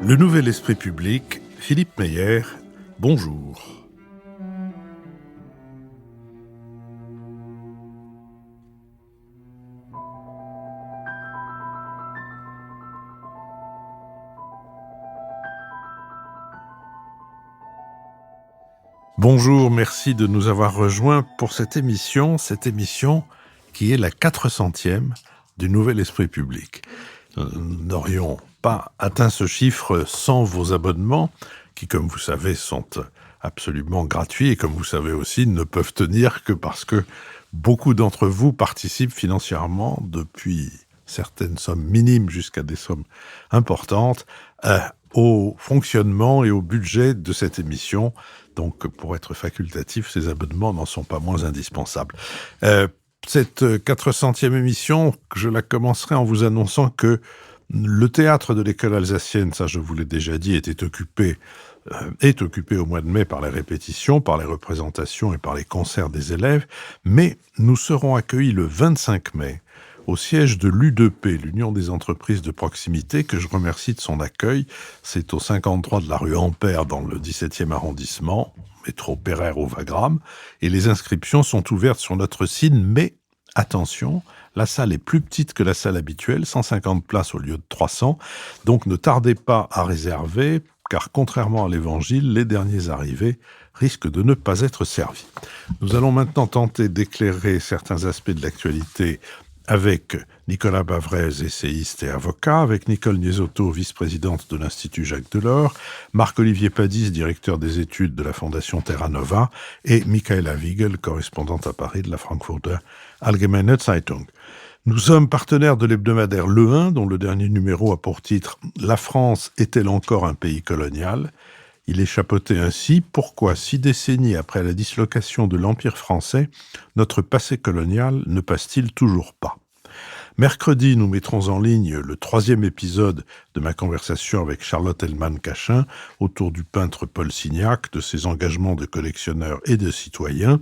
Le Nouvel Esprit Public, Philippe Meyer, bonjour. Bonjour, merci de nous avoir rejoints pour cette émission qui est la 400e du Nouvel Esprit Public. Nous n'aurions pas atteint ce chiffre sans vos abonnements, qui, comme vous savez, sont absolument gratuits et, comme vous savez aussi, ne peuvent tenir que parce que beaucoup d'entre vous participent financièrement depuis certaines sommes minimes jusqu'à des sommes importantes au fonctionnement et au budget de cette émission. Donc, pour être facultatif, ces abonnements n'en sont pas moins indispensables. Cette 400e émission, je la commencerai en vous annonçant que le théâtre de l'école alsacienne, ça je vous l'ai déjà dit, est occupé au mois de mai par les répétitions, par les représentations et par les concerts des élèves, mais nous serons accueillis le 25 mai au siège de l'U2P, l'Union des entreprises de proximité, que je remercie de son accueil. C'est au 53 de la rue Ampère, dans le 17e arrondissement, métro Pereire au Wagram, et les inscriptions sont ouvertes sur notre site, mais attention, la salle est plus petite que la salle habituelle, 150 places au lieu de 300, donc ne tardez pas à réserver, car contrairement à l'Évangile, les derniers arrivés risquent de ne pas être servis. Nous allons maintenant tenter d'éclairer certains aspects de l'actualité avec Nicolas Bavrez, essayiste et avocat, avec Nicole Niesotto, vice-présidente de l'Institut Jacques Delors, Marc-Olivier Padis, directeur des études de la Fondation Terra Nova, et Michaela Wiegel, correspondante à Paris de la Frankfurter Allgemeine Zeitung. Nous sommes partenaires de l'hebdomadaire Le 1, dont le dernier numéro a pour titre « La France est-elle encore un pays colonial ?» Il est chapeauté ainsi « Pourquoi, 6 décennies après la dislocation de l'Empire français, notre passé colonial ne passe-t-il toujours pas ?» Mercredi, nous mettrons en ligne le 3e épisode de ma conversation avec Charlotte Elman-Cachin autour du peintre Paul Signac, de ses engagements de collectionneur et de citoyen,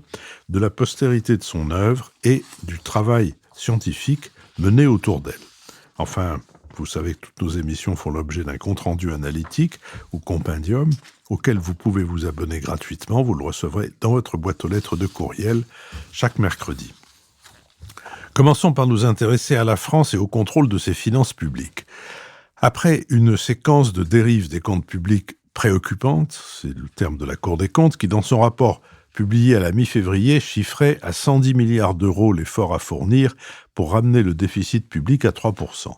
de la postérité de son œuvre et du travail scientifique mené autour d'elle. Enfin, vous savez que toutes nos émissions font l'objet d'un compte-rendu analytique ou compendium auquel vous pouvez vous abonner gratuitement. Vous le recevrez dans votre boîte aux lettres de courriel chaque mercredi. Commençons par nous intéresser à la France et au contrôle de ses finances publiques. Après une séquence de dérives des comptes publics préoccupante, c'est le terme de la Cour des comptes, qui dans son rapport publié à la mi-février chiffrait à 110 milliards d'euros l'effort à fournir pour ramener le déficit public à 3%.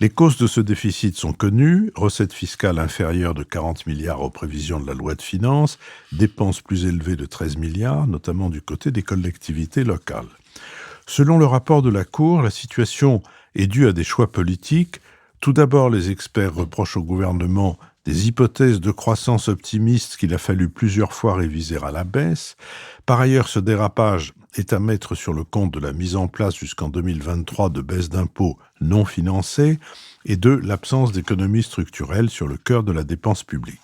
Les causes de ce déficit sont connues, recettes fiscales inférieures de 40 milliards aux prévisions de la loi de finances, dépenses plus élevées de 13 milliards, notamment du côté des collectivités locales. Selon le rapport de la Cour, la situation est due à des choix politiques. Tout d'abord, les experts reprochent au gouvernement des hypothèses de croissance optimistes qu'il a fallu plusieurs fois réviser à la baisse. Par ailleurs, ce dérapage est à mettre sur le compte de la mise en place jusqu'en 2023 de baisses d'impôts non financées et de l'absence d'économie structurelle sur le cœur de la dépense publique.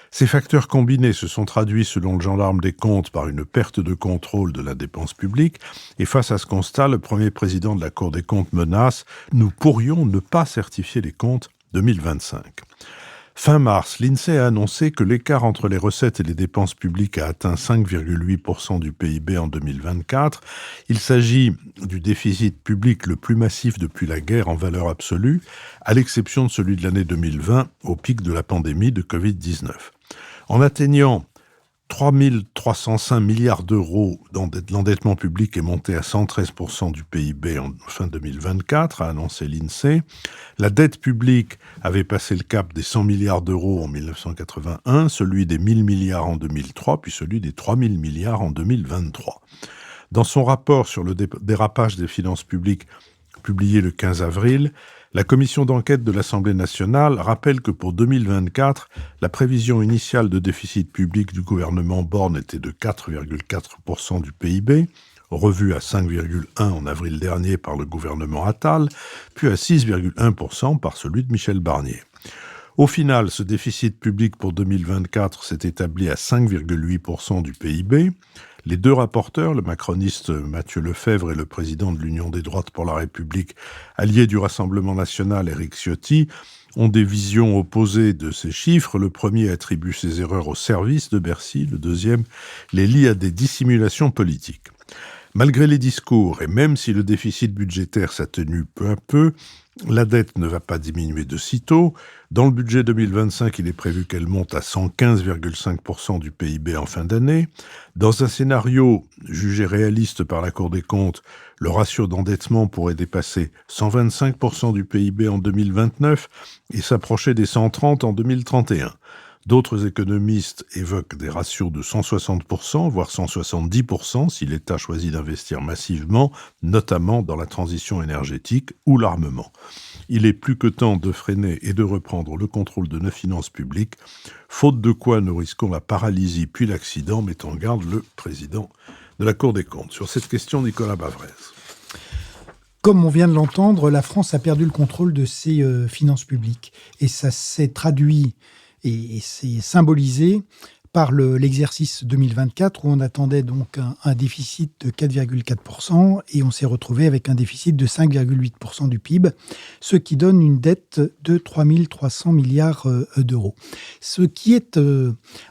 Ces facteurs combinés se sont traduits, selon le gendarme des comptes, par une perte de contrôle de la dépense publique. Et face à ce constat, le premier président de la Cour des comptes menace « Nous pourrions ne pas certifier les comptes 2025 ». Fin mars, l'INSEE a annoncé que l'écart entre les recettes et les dépenses publiques a atteint 5,8% du PIB en 2024. Il s'agit du déficit public le plus massif depuis la guerre en valeur absolue, à l'exception de celui de l'année 2020, au pic de la pandémie de Covid-19. En atteignant 3 305 milliards d'euros, l'endettement public est monté à 113% du PIB en fin 2024, a annoncé l'INSEE. La dette publique avait passé le cap des 100 milliards d'euros en 1981, celui des 1000 milliards en 2003, puis celui des 3000 milliards en 2023. Dans son rapport sur le dérapage des finances publiques publié le 15 avril, la commission d'enquête de l'Assemblée nationale rappelle que pour 2024, la prévision initiale de déficit public du gouvernement Borne était de 4,4% du PIB, revue à 5,1% en avril dernier par le gouvernement Attal, puis à 6,1% par celui de Michel Barnier. Au final, ce déficit public pour 2024 s'est établi à 5,8% du PIB. Les deux rapporteurs, le macroniste Mathieu Lefebvre et le président de l'Union des droites pour la République, allié du Rassemblement national Éric Ciotti, ont des visions opposées de ces chiffres. Le premier attribue ces erreurs au service de Bercy, le deuxième les lie à des dissimulations politiques. Malgré les discours, et même si le déficit budgétaire s'atténue peu à peu, la dette ne va pas diminuer de sitôt. Dans le budget 2025, il est prévu qu'elle monte à 115,5% du PIB en fin d'année. Dans un scénario jugé réaliste par la Cour des comptes, le ratio d'endettement pourrait dépasser 125% du PIB en 2029 et s'approcher des 130% en 2031. D'autres économistes évoquent des ratios de 160%, voire 170% si l'État choisit d'investir massivement, notamment dans la transition énergétique ou l'armement. Il est plus que temps de freiner et de reprendre le contrôle de nos finances publiques, faute de quoi nous risquons la paralysie puis l'accident, met en garde le président de la Cour des comptes. Sur cette question, Nicolas Bavrez. Comme on vient de l'entendre, la France a perdu le contrôle de ses finances publiques. Et ça s'est traduit et c'est symbolisé par l'exercice 2024 où on attendait donc un déficit de 4,4% et on s'est retrouvé avec un déficit de 5,8% du PIB, ce qui donne une dette de 3 300 milliards d'euros. Ce qui est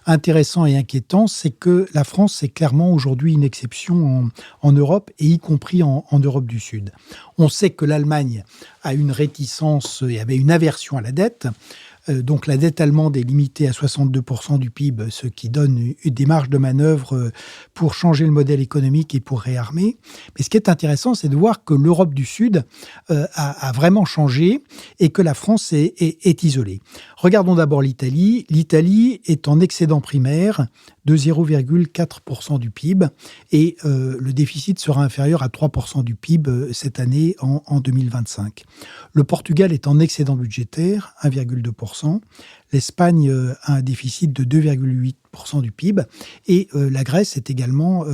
intéressant et inquiétant, c'est que la France est clairement aujourd'hui une exception en Europe et y compris en Europe du Sud. On sait que l'Allemagne a une réticence et avait une aversion à la dette. Donc la dette allemande est limitée à 62% du PIB, ce qui donne des marges de manœuvre pour changer le modèle économique et pour réarmer. Mais ce qui est intéressant, c'est de voir que l'Europe du Sud a vraiment changé et que la France est isolée. Regardons d'abord l'Italie. L'Italie est en excédent primaire de 0,4% du PIB et le déficit sera inférieur à 3% du PIB cette année en 2025. Le Portugal est en excédent budgétaire, 1,2%. L'Espagne a un déficit de 2,8% du PIB et la Grèce est également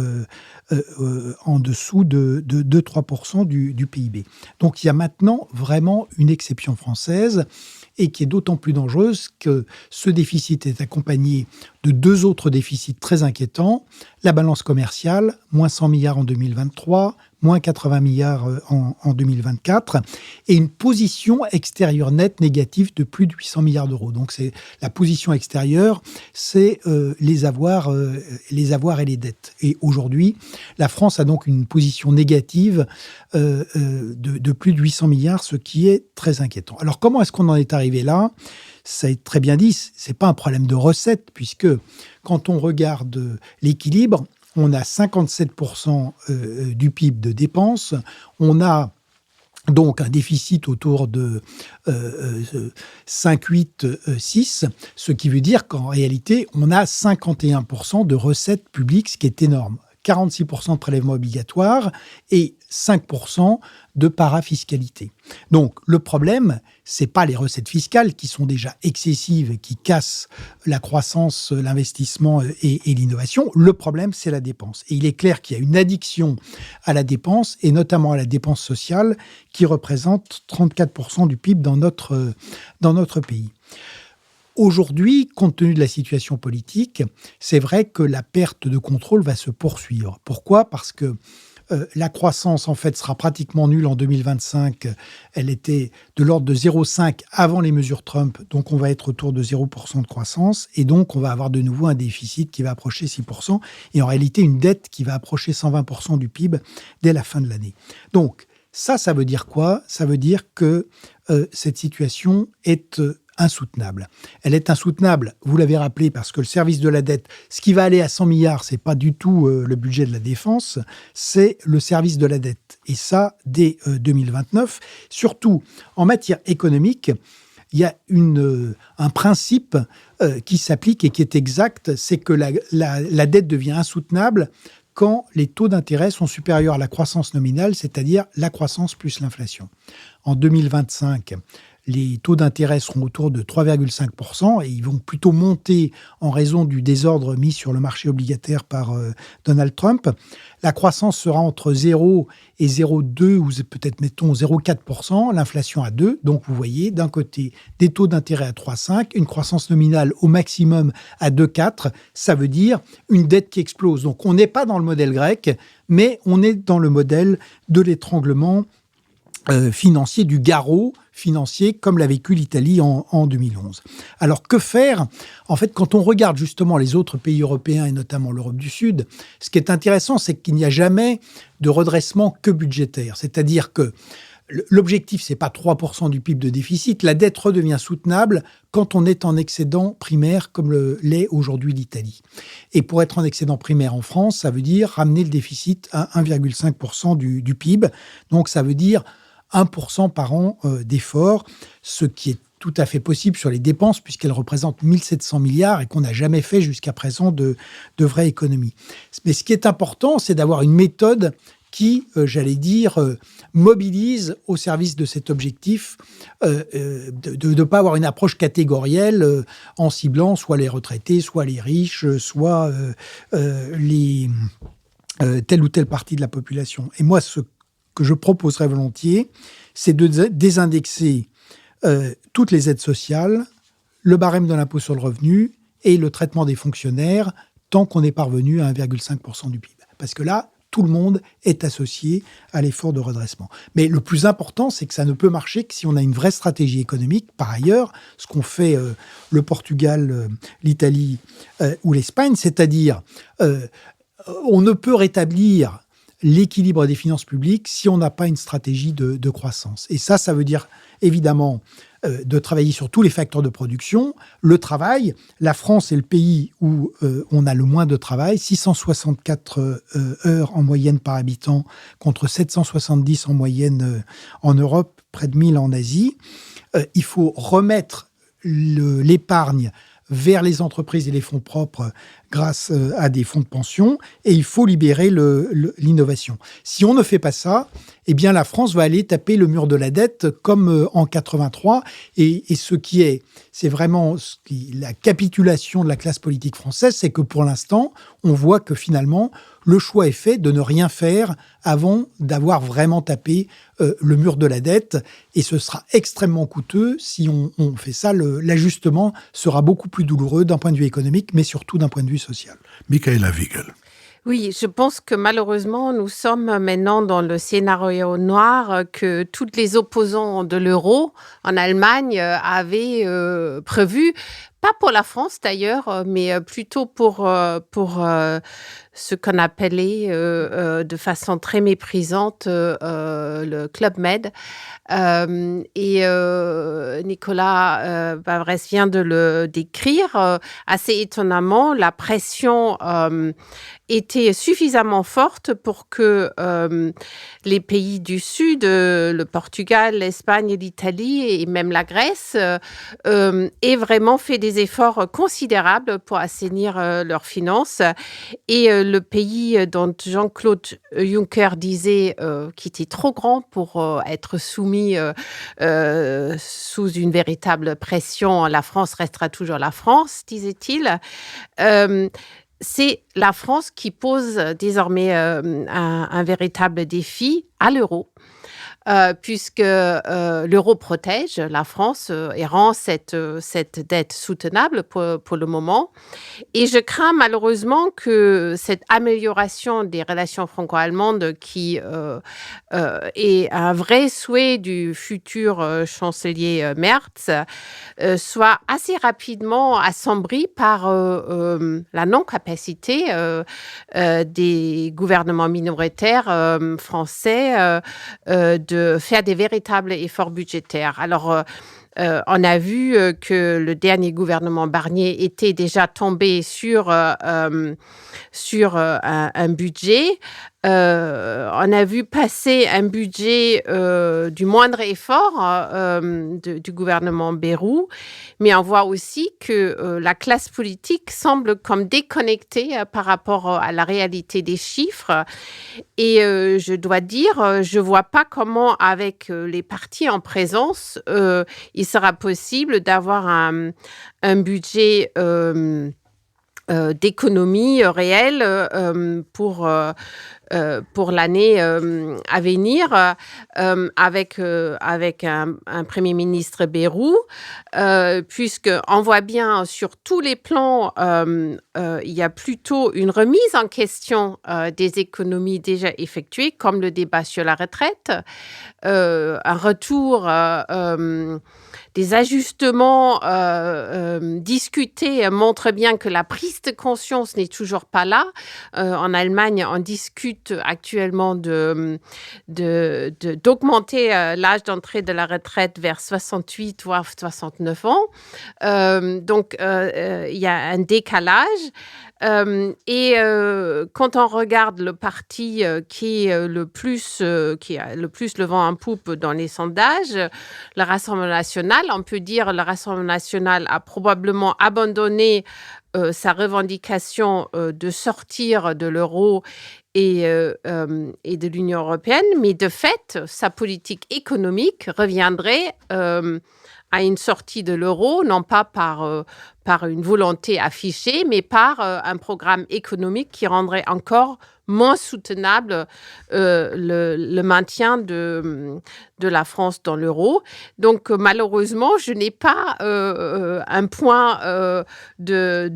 en dessous de 3% du PIB. Donc il y a maintenant vraiment une exception française et qui est d'autant plus dangereuse que ce déficit est accompagné de deux autres déficits très inquiétants. La balance commerciale, moins 100 milliards en 2023, moins 80 milliards en 2024, et une position extérieure nette négative de plus de 800 milliards d'euros. Donc c'est la position extérieure, c'est les avoirs et les dettes. Et aujourd'hui, la France a donc une position négative de plus de 800 milliards, ce qui est très inquiétant. Alors comment est-ce qu'on en est arrivé là ? Ça est très bien dit, c'est pas un problème de recette, puisque quand on regarde l'équilibre, on a 57% du PIB de dépenses, on a donc un déficit autour de 5, 8, 6, ce qui veut dire qu'en réalité, on a 51% de recettes publiques, ce qui est énorme. 46% de prélèvements obligatoires et 5% de parafiscalité. Donc, le problème, c'est pas les recettes fiscales qui sont déjà excessives et qui cassent la croissance, l'investissement et l'innovation. Le problème, c'est la dépense. Et il est clair qu'il y a une addiction à la dépense et notamment à la dépense sociale qui représente 34% du PIB dans notre pays. Aujourd'hui, compte tenu de la situation politique, c'est vrai que la perte de contrôle va se poursuivre. Pourquoi ? Parce que la croissance, en fait, sera pratiquement nulle en 2025. Elle était de l'ordre de 0,5 avant les mesures Trump. Donc, on va être autour de 0% de croissance. Et donc, on va avoir de nouveau un déficit qui va approcher 6%. Et en réalité, une dette qui va approcher 120% du PIB dès la fin de l'année. Donc, ça veut dire quoi ? Ça veut dire que cette situation est insoutenable. Elle est insoutenable, vous l'avez rappelé, parce que le service de la dette, ce qui va aller à 100 milliards, c'est pas du tout le budget de la défense, c'est le service de la dette. Et ça, dès 2029. Surtout, en matière économique, il y a un principe qui s'applique et qui est exact, c'est que la dette devient insoutenable quand les taux d'intérêt sont supérieurs à la croissance nominale, c'est-à-dire la croissance plus l'inflation. En 2025, les taux d'intérêt seront autour de 3,5% et ils vont plutôt monter en raison du désordre mis sur le marché obligataire par Donald Trump. La croissance sera entre 0 et 0,2 ou peut-être, mettons, 0,4%, l'inflation à 2. Donc, vous voyez, d'un côté, des taux d'intérêt à 3,5, une croissance nominale au maximum à 2,4. Ça veut dire une dette qui explose. Donc, on n'est pas dans le modèle grec, mais on est dans le modèle de l'étranglement financier, du garrot financier comme l'a vécu l'Italie en 2011. Alors que faire ? En fait, quand on regarde justement les autres pays européens et notamment l'Europe du Sud, ce qui est intéressant, c'est qu'il n'y a jamais de redressement que budgétaire. C'est-à-dire que l'objectif, c'est pas 3% du PIB de déficit. La dette redevient soutenable quand on est en excédent primaire, comme l'est aujourd'hui l'Italie. Et pour être en excédent primaire en France, ça veut dire ramener le déficit à 1,5% du PIB. Donc, ça veut dire 1% par an d'effort, ce qui est tout à fait possible sur les dépenses, puisqu'elles représentent 1700 milliards et qu'on n'a jamais fait jusqu'à présent de vraies économies. Mais ce qui est important, c'est d'avoir une méthode qui, mobilise au service de cet objectif, de ne pas avoir une approche catégorielle en ciblant soit les retraités, soit les riches, soit telle ou telle partie de la population. Et moi, ce que je proposerais volontiers, c'est de désindexer toutes les aides sociales, le barème de l'impôt sur le revenu et le traitement des fonctionnaires tant qu'on est parvenu à 1,5% du PIB. Parce que là, tout le monde est associé à l'effort de redressement. Mais le plus important, c'est que ça ne peut marcher que si on a une vraie stratégie économique. Par ailleurs, ce qu'ont fait le Portugal, l'Italie ou l'Espagne, c'est-à-dire on ne peut rétablir l'équilibre des finances publiques si on n'a pas une stratégie de croissance. Et ça veut dire évidemment de travailler sur tous les facteurs de production. Le travail, la France est le pays où on a le moins de travail, 664 heures en moyenne par habitant contre 770 en moyenne en Europe, près de 1000 en Asie. Il faut remettre l'épargne vers les entreprises et les fonds propres grâce à des fonds de pension, et il faut libérer l'innovation. Si on ne fait pas ça, eh bien la France va aller taper le mur de la dette comme en 83, et c'est vraiment la capitulation de la classe politique française, c'est que pour l'instant, on voit que finalement, le choix est fait de ne rien faire avant d'avoir vraiment tapé le mur de la dette, et ce sera extrêmement coûteux si on fait ça. L'ajustement sera beaucoup plus douloureux d'un point de vue économique, mais surtout d'un point de vue social. Michaela Wiegel. Oui, je pense que malheureusement, nous sommes maintenant dans le scénario noir que tous les opposants de l'euro en Allemagne avaient prévu. Pas pour la France d'ailleurs, mais plutôt pour ce qu'on appelait de façon très méprisante le Club Med. Nicolas Bavrez vient de le décrire. Assez étonnamment, la pression était suffisamment forte pour que les pays du Sud, le Portugal, l'Espagne, l'Italie et même la Grèce aient vraiment fait des efforts considérables pour assainir leurs finances. Et le pays dont Jean-Claude Juncker disait qu'il était trop grand pour être soumis sous une véritable pression, la France restera toujours la France, disait-il. C'est la France qui pose désormais un véritable défi à l'euro. Puisque l'euro protège la France et rend cette dette soutenable pour le moment. Et je crains malheureusement que cette amélioration des relations franco-allemandes, qui est un vrai souhait du futur chancelier Merz, soit assez rapidement assombrie par la non-capacité des gouvernements minoritaires français de faire des véritables efforts budgétaires. Alors, on a vu que le dernier gouvernement Barnier était déjà tombé sur un budget. On a vu passer un budget du moindre effort du gouvernement Bayrou, mais on voit aussi que la classe politique semble comme déconnectée par rapport à la réalité des chiffres. Et je dois dire, je ne vois pas comment, avec les partis en présence, il sera possible d'avoir un budget d'économie réelle pour l'année à venir, avec un Premier ministre Bayrou, puisqu'on voit bien sur tous les plans, il y a plutôt une remise en question des économies déjà effectuées, comme le débat sur la retraite, un retour des ajustements discutés montrent bien que la prise de conscience n'est toujours pas là. En Allemagne, on discute actuellement d'augmenter l'âge d'entrée de la retraite vers 68 voire 69 ans. Donc, il y a un décalage. Quand on regarde le parti qui a le plus le vent en poupe dans les sondages, le Rassemblement national, on peut dire que le Rassemblement national a probablement abandonné sa revendication de sortir de l'euro et de l'Union européenne, mais de fait, sa politique économique reviendrait à une sortie de l'euro, non pas par une volonté affichée, mais par un programme économique qui rendrait encore moins soutenable le maintien de la France dans l'euro. Donc, malheureusement, je n'ai pas un point de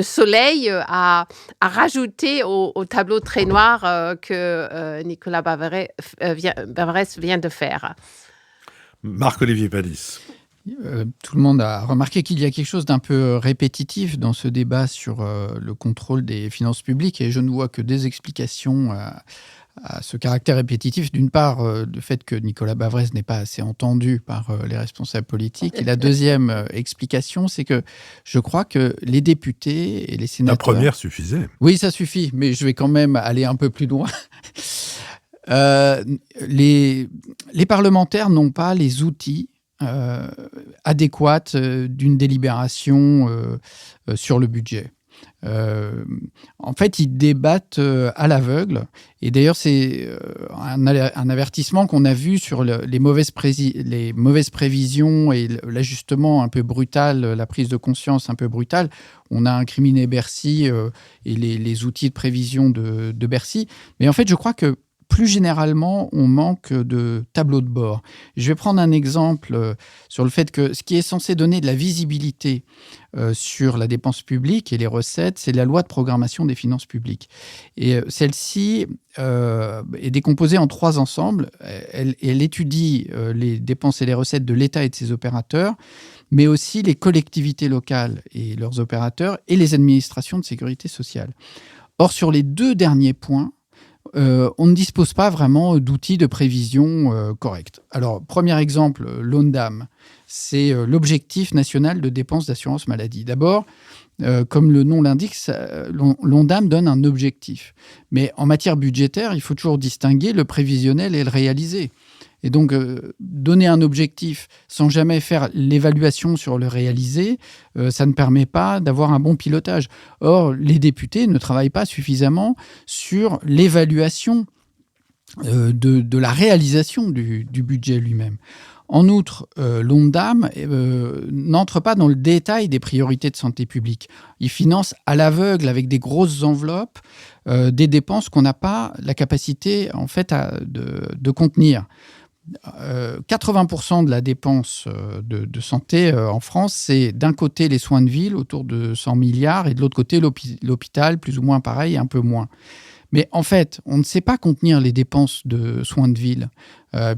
soleil à rajouter au tableau très noir que Nicolas Bavarès vient de faire. Marc-Olivier Palis. Tout le monde a remarqué qu'il y a quelque chose d'un peu répétitif dans ce débat sur le contrôle des finances publiques, et je ne vois que des explications à ce caractère répétitif. D'une part, le fait que Nicolas Bavarès n'est pas assez entendu par les responsables politiques. Et la deuxième explication, c'est que je crois que les députés et les sénateurs... La première suffisait. Oui, ça suffit, mais je vais quand même aller un peu plus loin. Les parlementaires n'ont pas les outils adéquates d'une délibération sur le budget. En fait, ils débattent à l'aveugle. Et d'ailleurs, c'est un avertissement qu'on a vu sur les mauvaises prévisions et l'ajustement un peu brutal, la prise de conscience un peu brutale. On a incriminé Bercy et les outils de prévision de Bercy. Mais en fait, je crois que plus généralement, on manque de tableau de bord. Je vais prendre un exemple sur le fait que ce qui est censé donner de la visibilité sur la dépense publique et les recettes, c'est la loi de programmation des finances publiques. Et celle-ci est décomposée en 3 ensembles. Elle étudie les dépenses et les recettes de l'État et de ses opérateurs, mais aussi les collectivités locales et leurs opérateurs et les administrations de sécurité sociale. Or, sur les 2 derniers points, on ne dispose pas vraiment d'outils de prévision corrects. Alors, premier exemple, l'ONDAM, c'est l'objectif national de dépenses d'assurance maladie. D'abord, comme le nom l'indique, l'ONDAM donne un objectif. Mais en matière budgétaire, il faut toujours distinguer le prévisionnel et le réalisé. Et donc, donner un objectif sans jamais faire l'évaluation sur le réalisé, ça ne permet pas d'avoir un bon pilotage. Or, les députés ne travaillent pas suffisamment sur l'évaluation de la réalisation du budget lui-même. En outre, l'ONDAM n'entre pas dans le détail des priorités de santé publique. Il finance à l'aveugle, avec des grosses enveloppes, des dépenses qu'on n'a pas la capacité en fait, de contenir. 80% de la dépense de santé en France, c'est d'un côté les soins de ville, autour de 100 milliards, et de l'autre côté l'hôpital, plus ou moins pareil, un peu moins. Mais en fait, on ne sait pas contenir les dépenses de soins de ville,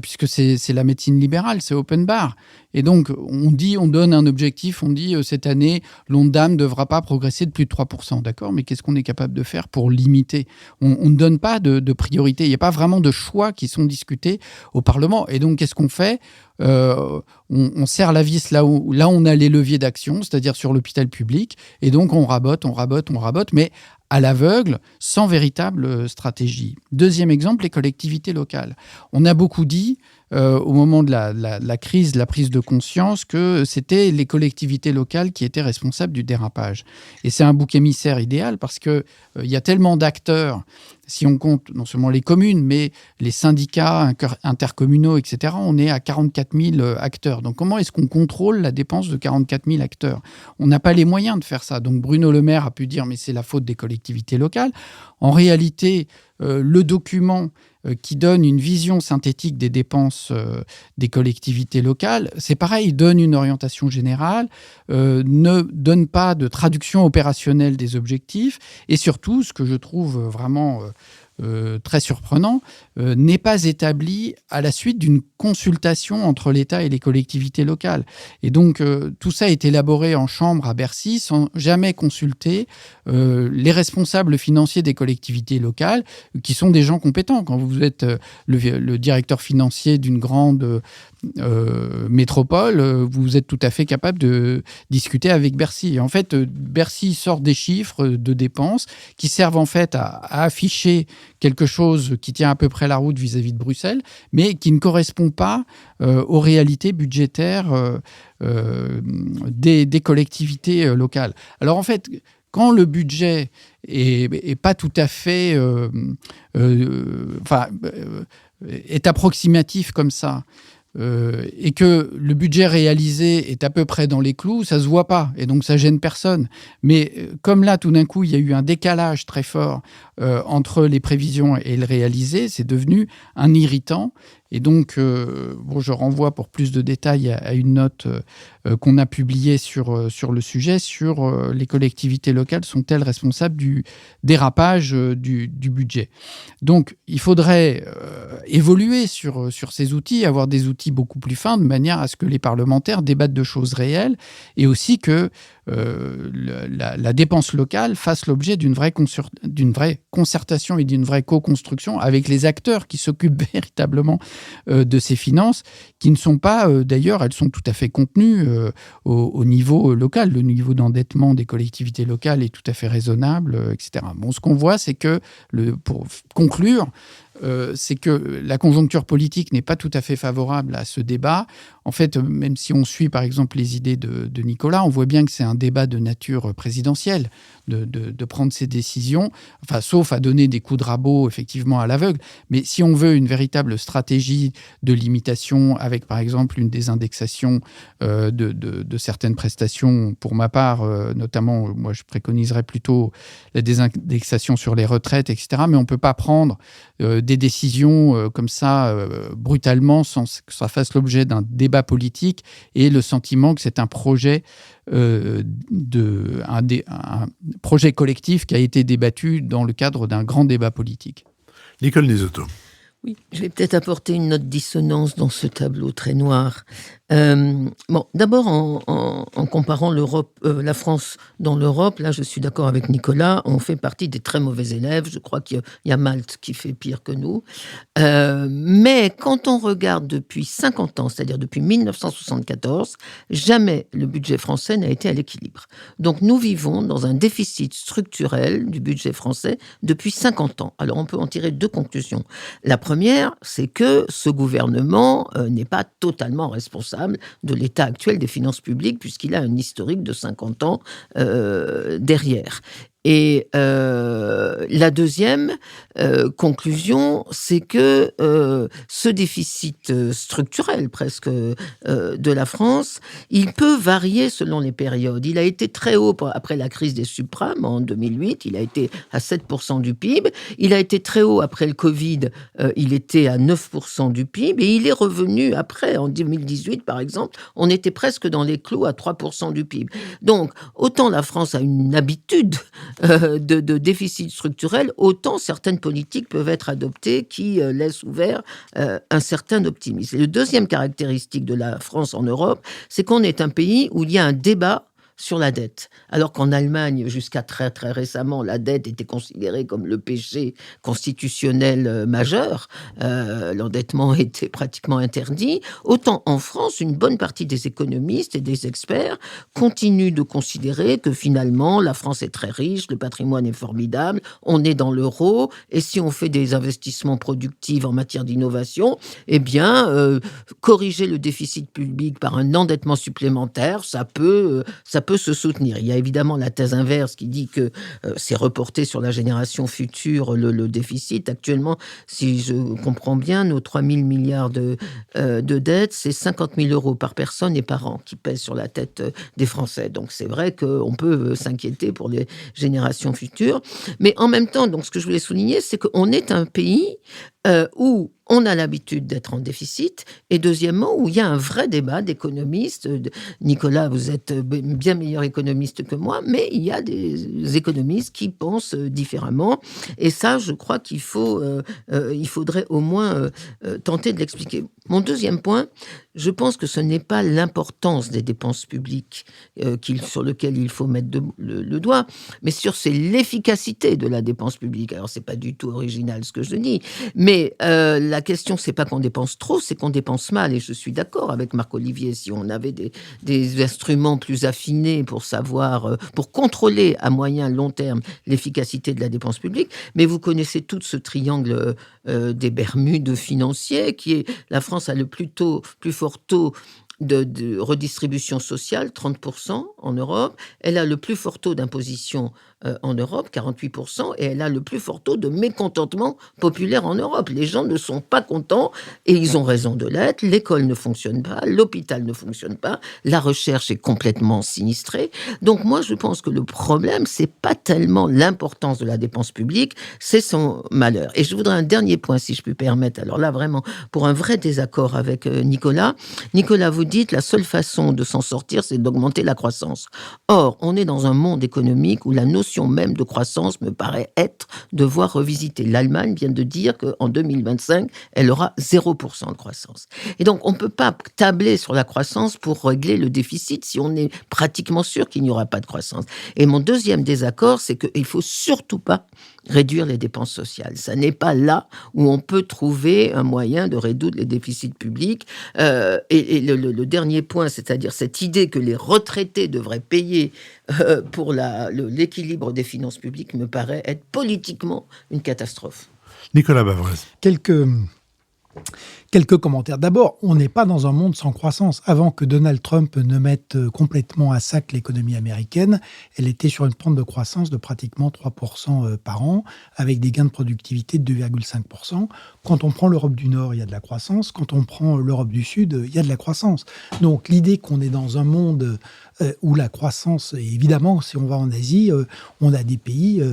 puisque c'est la médecine libérale, c'est open bar. Et donc, on donne un objectif, on dit cette année, l'ONDAM ne devra pas progresser de plus de 3%. D'accord, mais qu'est-ce qu'on est capable de faire pour limiter ? On ne donne pas de priorité. Il n'y a pas vraiment de choix qui sont discutés au Parlement. Et donc, qu'est-ce qu'on fait ? On serre la vis là où on a les leviers d'action, c'est-à-dire sur l'hôpital public. Et donc, on rabote, mais à l'aveugle, sans véritable stratégie. Deuxième exemple, les collectivités locales. On a beaucoup dit, au moment de la crise, de la prise de conscience, que c'était les collectivités locales qui étaient responsables du dérapage. Et c'est un bouc émissaire idéal parce qu'il y a tellement d'acteurs, si on compte non seulement les communes, mais les syndicats intercommunaux, etc., on est à 44 000 acteurs. Donc comment est-ce qu'on contrôle la dépense de 44 000 acteurs ? On n'a pas les moyens de faire ça. Donc Bruno Le Maire a pu dire « mais c'est la faute des collectivités locales ». En réalité, le document qui donne une vision synthétique des dépenses des collectivités locales, c'est pareil, il donne une orientation générale, ne donne pas de traduction opérationnelle des objectifs, et surtout, ce que je trouve vraiment très surprenant, n'est pas établi à la suite d'une consultation entre l'État et les collectivités locales. Et donc, tout ça est élaboré en chambre à Bercy sans jamais consulter les responsables financiers des collectivités locales, qui sont des gens compétents. Quand vous êtes le directeur financier d'une grande métropole, vous êtes tout à fait capable de discuter avec Bercy. Et en fait, Bercy sort des chiffres de dépenses qui servent en fait à afficher quelque chose qui tient à peu près la route vis-à-vis de Bruxelles, mais qui ne correspond pas aux réalités budgétaires des collectivités locales. Alors en fait, quand le budget est pas tout à fait... est approximatif comme ça, et que le budget réalisé est à peu près dans les clous, ça se voit pas, et donc ça gêne personne. Mais comme là, tout d'un coup, il y a eu un décalage très fort entre les prévisions et le réalisé, c'est devenu un irritant. Et donc, je renvoie pour plus de détails à une note qu'on a publiée sur le sujet, sur les collectivités locales sont-elles responsables du dérapage du budget. Donc, il faudrait évoluer sur ces outils, avoir des outils beaucoup plus fins, de manière à ce que les parlementaires débattent de choses réelles, et aussi que la dépense locale fasse l'objet d'une vraie concertation et d'une vraie co-construction avec les acteurs qui s'occupent véritablement de ces finances, qui ne sont pas, d'ailleurs, elles sont tout à fait contenues au niveau local. Le niveau d'endettement des collectivités locales est tout à fait raisonnable, etc. Bon, ce qu'on voit, c'est que, pour conclure, c'est que la conjoncture politique n'est pas tout à fait favorable à ce débat. En fait, même si on suit par exemple les idées de Nicolas, on voit bien que c'est un débat de nature présidentielle, de prendre ces décisions, enfin, sauf à donner des coups de rabot effectivement à l'aveugle. Mais si on veut une véritable stratégie de limitation avec par exemple une désindexation de certaines prestations, pour ma part, notamment, moi je préconiserais plutôt la désindexation sur les retraites, etc. Mais on ne peut pas prendre des décisions comme ça, brutalement, sans que ça fasse l'objet d'un débat politique et le sentiment que c'est un projet, un projet collectif qui a été débattu dans le cadre d'un grand débat politique. Nicole Nisotto. Oui, je vais peut-être apporter une note dissonance dans ce tableau très noir. D'abord, en comparant la France dans l'Europe, là, je suis d'accord avec Nicolas, on fait partie des très mauvais élèves. Je crois qu'il y a Malte qui fait pire que nous. Mais quand on regarde depuis 50 ans, c'est-à-dire depuis 1974, jamais le budget français n'a été à l'équilibre. Donc, nous vivons dans un déficit structurel du budget français depuis 50 ans. Alors, on peut en tirer deux conclusions. La première, c'est que ce gouvernement n'est pas totalement responsable de l'état actuel des finances publiques, puisqu'il a un historique de 50 ans derrière. Et la deuxième conclusion, c'est que ce déficit structurel presque de la France, il peut varier selon les périodes. Il a été très haut après la crise des subprimes en 2008, il a été à 7% du PIB. Il a été très haut après le Covid, il était à 9% du PIB. Et il est revenu après, en 2018 par exemple, on était presque dans les clous à 3% du PIB. Donc, autant la France a une habitude de déficit structurel, autant certaines politiques peuvent être adoptées qui laissent ouvert un certain optimisme. Et la deuxième caractéristique de la France en Europe, c'est qu'on est un pays où il y a un débat sur la dette. Alors qu'en Allemagne, jusqu'à très très récemment, la dette était considérée comme le péché constitutionnel majeur. L'endettement était pratiquement interdit. Autant en France, une bonne partie des économistes et des experts continuent de considérer que finalement, la France est très riche, le patrimoine est formidable, on est dans l'euro, et si on fait des investissements productifs en matière d'innovation, eh bien, corriger le déficit public par un endettement supplémentaire, ça peut se soutenir. Il y a évidemment la thèse inverse qui dit que c'est reporté sur la génération future le déficit. Actuellement, si je comprends bien, nos 3 000 milliards de dettes, c'est 50 000 euros par personne et par an qui pèsent sur la tête des Français. Donc c'est vrai qu'on peut s'inquiéter pour les générations futures. Mais en même temps, donc, ce que je voulais souligner, c'est qu'on est un pays où on a l'habitude d'être en déficit, et deuxièmement, où il y a un vrai débat d'économistes. Nicolas, vous êtes bien meilleur économiste que moi, mais il y a des économistes qui pensent différemment, et ça, je crois il faudrait au moins tenter de l'expliquer. Mon deuxième point, je pense que ce n'est pas l'importance des dépenses publiques sur lequel il faut mettre le doigt, mais c'est l'efficacité de la dépense publique. Alors, c'est pas du tout original ce que je dis, mais la question, c'est pas qu'on dépense trop, c'est qu'on dépense mal. Et je suis d'accord avec Marc-Olivier, si on avait des instruments plus affinés pour savoir, pour contrôler à moyen, long terme l'efficacité de la dépense publique. Mais vous connaissez tout ce triangle des Bermudes financiers, qui est la France a le plus fort taux de redistribution sociale, 30% en Europe. Elle a le plus fort taux d'imposition en Europe, 48%, et elle a le plus fort taux de mécontentement populaire en Europe. Les gens ne sont pas contents, et ils ont raison de l'être. L'école ne fonctionne pas, l'hôpital ne fonctionne pas, la recherche est complètement sinistrée. Donc moi, je pense que le problème, c'est pas tellement l'importance de la dépense publique, c'est son malheur. Et je voudrais un dernier point, si je puis permettre. Alors là, vraiment, pour un vrai désaccord avec Nicolas. Nicolas, vous dites, la seule façon de s'en sortir, c'est d'augmenter la croissance. Or, on est dans un monde économique où la notion même de croissance me paraît devoir revisiter. L'Allemagne vient de dire qu'en 2025, elle aura 0% de croissance. Et donc, on ne peut pas tabler sur la croissance pour régler le déficit si on est pratiquement sûr qu'il n'y aura pas de croissance. Et mon deuxième désaccord, c'est qu'il ne faut surtout pas réduire les dépenses sociales. Ça n'est pas là où on peut trouver un moyen de réduire les déficits publics. Et le dernier point, c'est-à-dire cette idée que les retraités devraient payer pour l'équilibre des finances publiques, me paraît être politiquement une catastrophe. Nicolas Bavrez. Quelques commentaires. D'abord, on n'est pas dans un monde sans croissance. Avant que Donald Trump ne mette complètement à sac l'économie américaine, elle était sur une pente de croissance de pratiquement 3% par an, avec des gains de productivité de 2,5%. Quand on prend l'Europe du Nord, il y a de la croissance. Quand on prend l'Europe du Sud, il y a de la croissance. Donc l'idée qu'on est dans un monde où la croissance, et évidemment, si on va en Asie, on a des pays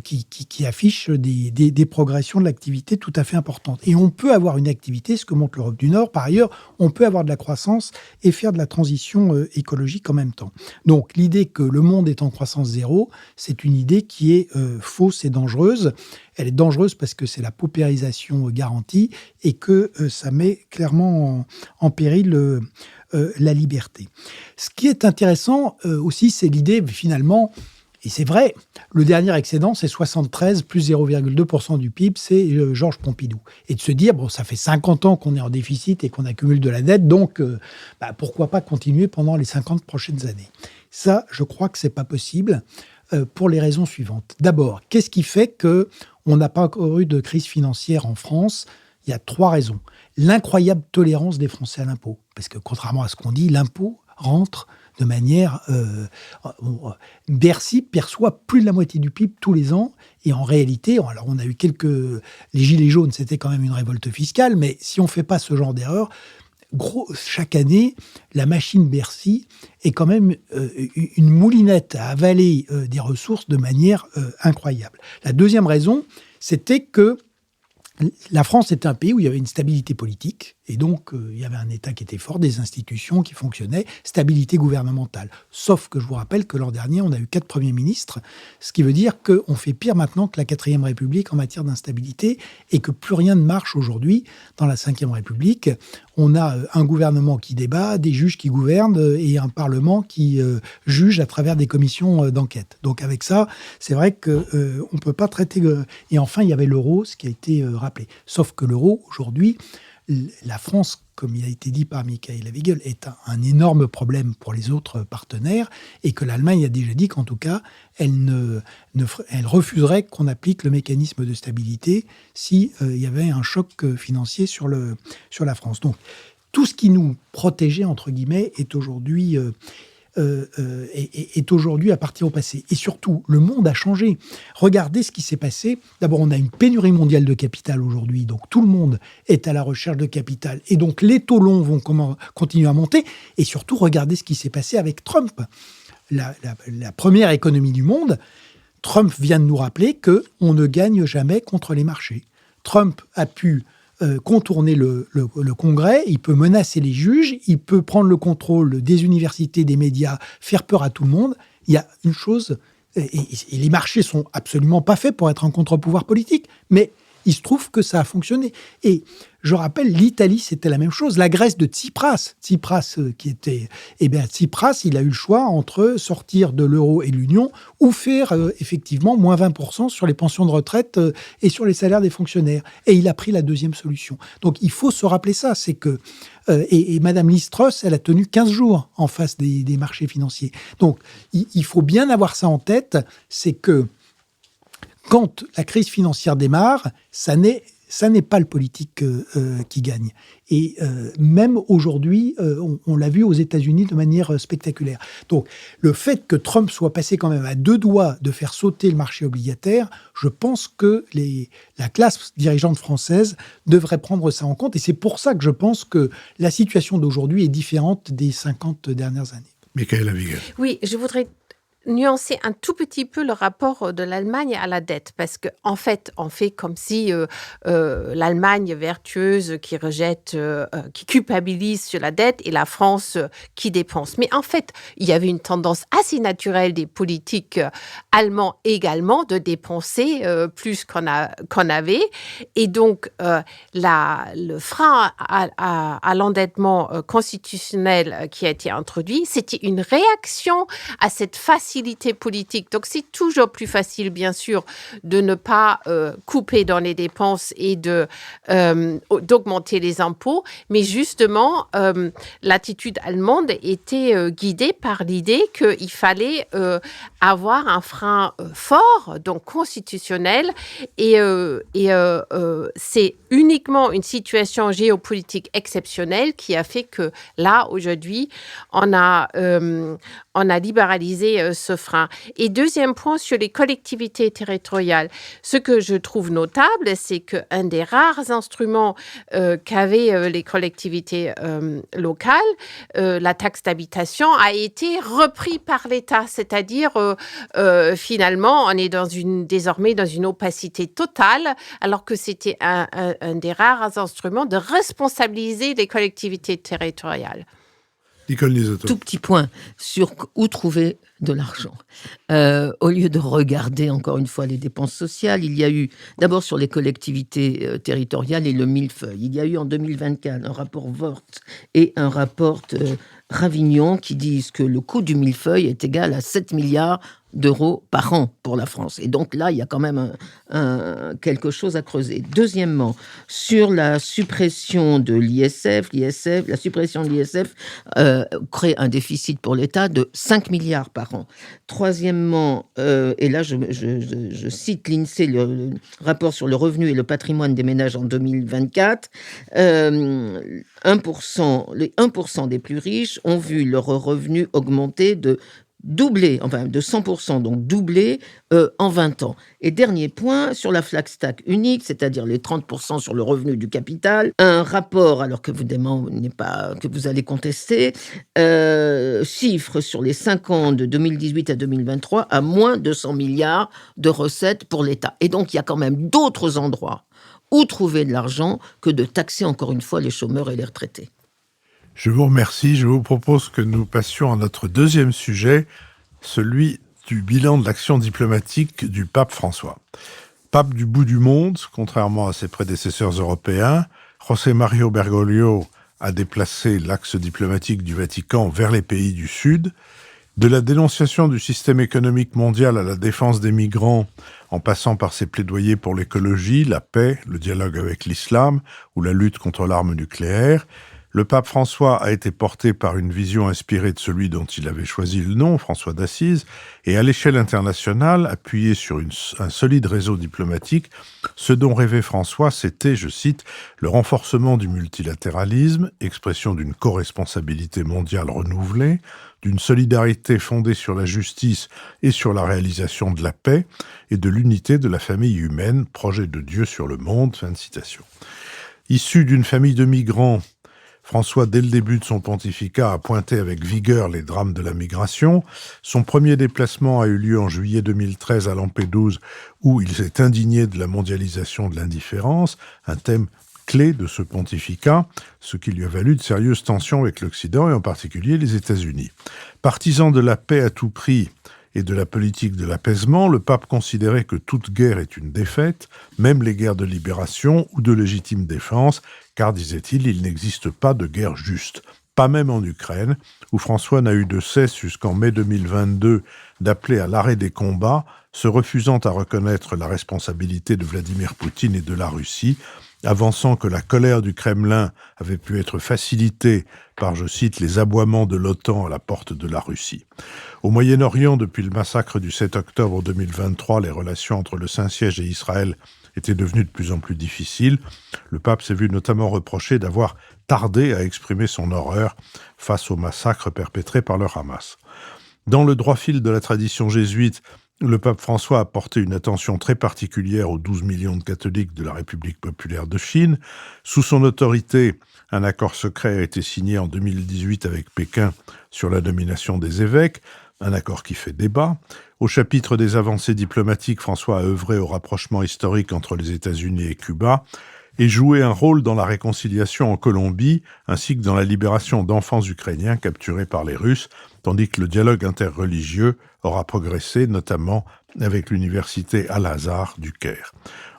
qui affichent des progressions de l'activité tout à fait importantes. Et on peut avoir une activité, ce que montre l'Europe du Nord. Par ailleurs, on peut avoir de la croissance et faire de la transition écologique en même temps. Donc l'idée que le monde est en croissance zéro, c'est une idée qui est fausse et dangereuse. Elle est dangereuse parce que c'est la paupérisation garantie et que ça met clairement en péril la liberté. Ce qui est intéressant aussi, c'est l'idée finalement, et c'est vrai, le dernier excédent, c'est 73 plus 0,2% du PIB, c'est Georges Pompidou. Et de se dire, bon, ça fait 50 ans qu'on est en déficit et qu'on accumule de la dette, donc pourquoi pas continuer pendant les 50 prochaines années. Ça, je crois que c'est pas possible pour les raisons suivantes. D'abord, qu'est-ce qui fait qu'on n'a pas encore eu de crise financière en France ? Il y a 3 raisons. L'incroyable tolérance des Français à l'impôt. Parce que contrairement à ce qu'on dit, l'impôt rentre de manière... Bercy perçoit plus de la moitié du PIB tous les ans. Et en réalité, alors on a eu les gilets jaunes, c'était quand même une révolte fiscale. Mais si on ne fait pas ce genre d'erreur, chaque année, la machine Bercy est quand même une moulinette à avaler des ressources de manière incroyable. La deuxième raison, c'était que la France était un pays où il y avait une stabilité politique Et donc, il y avait un État qui était fort, des institutions qui fonctionnaient, stabilité gouvernementale. Sauf que je vous rappelle que l'an dernier, on a eu 4 premiers ministres, ce qui veut dire qu'on fait pire maintenant que la 4e République en matière d'instabilité et que plus rien ne marche aujourd'hui dans la 5e République. On a un gouvernement qui débat, des juges qui gouvernent et un Parlement qui juge à travers des commissions d'enquête. Donc avec ça, c'est vrai qu'on ne peut pas traiter... Et enfin, il y avait l'euro, ce qui a été rappelé. Sauf que l'euro, aujourd'hui, la France, comme il a été dit par Michael Wigel, est un énorme problème pour les autres partenaires et que l'Allemagne a déjà dit qu'en tout cas, elle refuserait qu'on applique le mécanisme de stabilité si il y avait un choc financier sur la France. Donc, tout ce qui nous protégeait, entre guillemets, est aujourd'hui appartient au passé. Et surtout, le monde a changé. Regardez ce qui s'est passé. D'abord, on a une pénurie mondiale de capital aujourd'hui, donc tout le monde est à la recherche de capital. Et donc, les taux longs vont continuer à monter. Et surtout, regardez ce qui s'est passé avec Trump. La première économie du monde, Trump vient de nous rappeler qu'on ne gagne jamais contre les marchés. Trump a pu contourner le Congrès, il peut menacer les juges, il peut prendre le contrôle des universités, des médias, faire peur à tout le monde. Il y a une chose, et les marchés sont absolument pas faits pour être un contre-pouvoir politique, mais il se trouve que ça a fonctionné. Et je rappelle, l'Italie, c'était la même chose. La Grèce de Tsipras, Tsipras, il a eu le choix entre sortir de l'euro et de l'Union ou faire effectivement moins 20% sur les pensions de retraite et sur les salaires des fonctionnaires. Et il a pris la deuxième solution. Donc il faut se rappeler ça, c'est que et Madame Liz-Truss, elle a tenu 15 jours en face des marchés financiers. Donc il faut bien avoir ça en tête, c'est que quand la crise financière démarre, ça n'est pas le politique qui gagne. Et même aujourd'hui, on l'a vu aux États-Unis de manière spectaculaire. Donc, le fait que Trump soit passé quand même à 2 doigts de faire sauter le marché obligataire, je pense que la classe dirigeante française devrait prendre ça en compte. Et c'est pour ça que je pense que la situation d'aujourd'hui est différente des 50 dernières années. Michael Wigel. Oui, je voudrais nuancer un tout petit peu le rapport de l'Allemagne à la dette, parce qu'en fait, on fait comme si l'Allemagne vertueuse qui rejette, qui culpabilise sur la dette et la France qui dépense. Mais en fait, il y avait une tendance assez naturelle des politiques allemands également de dépenser plus qu'on avait. Et donc, le frein à l'endettement constitutionnel qui a été introduit, c'était une réaction à cette facilité politique. Donc, c'est toujours plus facile, bien sûr, de ne pas couper dans les dépenses et d'augmenter les impôts. Mais justement, l'attitude allemande était guidée par l'idée qu'il fallait avoir un frein fort, donc constitutionnel. Et c'est uniquement une situation géopolitique exceptionnelle qui a fait que là, aujourd'hui, on a libéralisé ce frein. Et deuxième point, sur les collectivités territoriales, ce que je trouve notable, c'est qu'un des rares instruments qu'avaient les collectivités locales, la taxe d'habitation, a été repris par l'État. C'est-à-dire, finalement, on est désormais dans une opacité totale, alors que c'était un des rares instruments de responsabiliser les collectivités territoriales. Nicole Lisoto. Tout petit point sur où trouver de l'argent. Au lieu de regarder encore une fois les dépenses sociales, il y a eu d'abord sur les collectivités territoriales et le millefeuille. Il y a eu en 2024 un rapport Vort et un rapport Ravignon qui disent que le coût du millefeuille est égal à 7 milliards d'euros par an pour la France. Et donc là, il y a quand même quelque chose à creuser. Deuxièmement, sur la suppression de l'ISF, la suppression de l'ISF crée un déficit pour l'État de 5 milliards par an. Troisièmement, et là je cite l'INSEE, le rapport sur le revenu et le patrimoine des ménages en 2024, les 1% des plus riches ont vu leur revenu augmenter de 100%, donc doubler en 20 ans. Et dernier point, sur la flat tax unique, c'est-à-dire les 30% sur le revenu du capital, un rapport, alors que que vous allez contester, chiffre sur les 5 ans de 2018 à 2023 à moins de 100 milliards de recettes pour l'État. Et donc, il y a quand même d'autres endroits où trouver de l'argent que de taxer encore une fois les chômeurs et les retraités. Je vous remercie. Je vous propose que nous passions à notre deuxième sujet, celui du bilan de l'action diplomatique du pape François. Pape du bout du monde, contrairement à ses prédécesseurs européens, José Mario Bergoglio a déplacé l'axe diplomatique du Vatican vers les pays du Sud. De la dénonciation du système économique mondial à la défense des migrants, en passant par ses plaidoyers pour l'écologie, la paix, le dialogue avec l'islam ou la lutte contre l'arme nucléaire, le pape François a été porté par une vision inspirée de celui dont il avait choisi le nom, François d'Assise, et à l'échelle internationale, appuyé sur un solide réseau diplomatique, ce dont rêvait François, c'était, je cite, le renforcement du multilatéralisme, expression d'une co-responsabilité mondiale renouvelée, d'une solidarité fondée sur la justice et sur la réalisation de la paix, et de l'unité de la famille humaine, projet de Dieu sur le monde, fin de citation. Issu d'une famille de migrants, François, dès le début de son pontificat, a pointé avec vigueur les drames de la migration. Son premier déplacement a eu lieu en juillet 2013 à Lampedusa, où il s'est indigné de la mondialisation de l'indifférence, un thème clé de ce pontificat, ce qui lui a valu de sérieuses tensions avec l'Occident et en particulier les États-Unis. Partisan de la paix à tout prix et de la politique de l'apaisement, le pape considérait que toute guerre est une défaite, même les guerres de libération ou de légitime défense, car, disait-il, il n'existe pas de guerre juste, pas même en Ukraine, où François n'a eu de cesse jusqu'en mai 2022 d'appeler à l'arrêt des combats, se refusant à reconnaître la responsabilité de Vladimir Poutine et de la Russie, avançant que la colère du Kremlin avait pu être facilitée par, je cite, les aboiements de l'OTAN à la porte de la Russie. Au Moyen-Orient, depuis le massacre du 7 octobre 2023, les relations entre le Saint-Siège et Israël étaient devenues de plus en plus difficiles. Le pape s'est vu notamment reprocher d'avoir tardé à exprimer son horreur face au massacre perpétré par le Hamas. Dans le droit fil de la tradition jésuite, le pape François a porté une attention très particulière aux 12 millions de catholiques de la République populaire de Chine. Sous son autorité, un accord secret a été signé en 2018 avec Pékin sur la nomination des évêques, un accord qui fait débat. Au chapitre des avancées diplomatiques, François a œuvré au rapprochement historique entre les États-Unis et Cuba et joué un rôle dans la réconciliation en Colombie, ainsi que dans la libération d'enfants ukrainiens capturés par les Russes, tandis que le dialogue interreligieux aura progressé, notamment avec l'université Al-Azhar du Caire.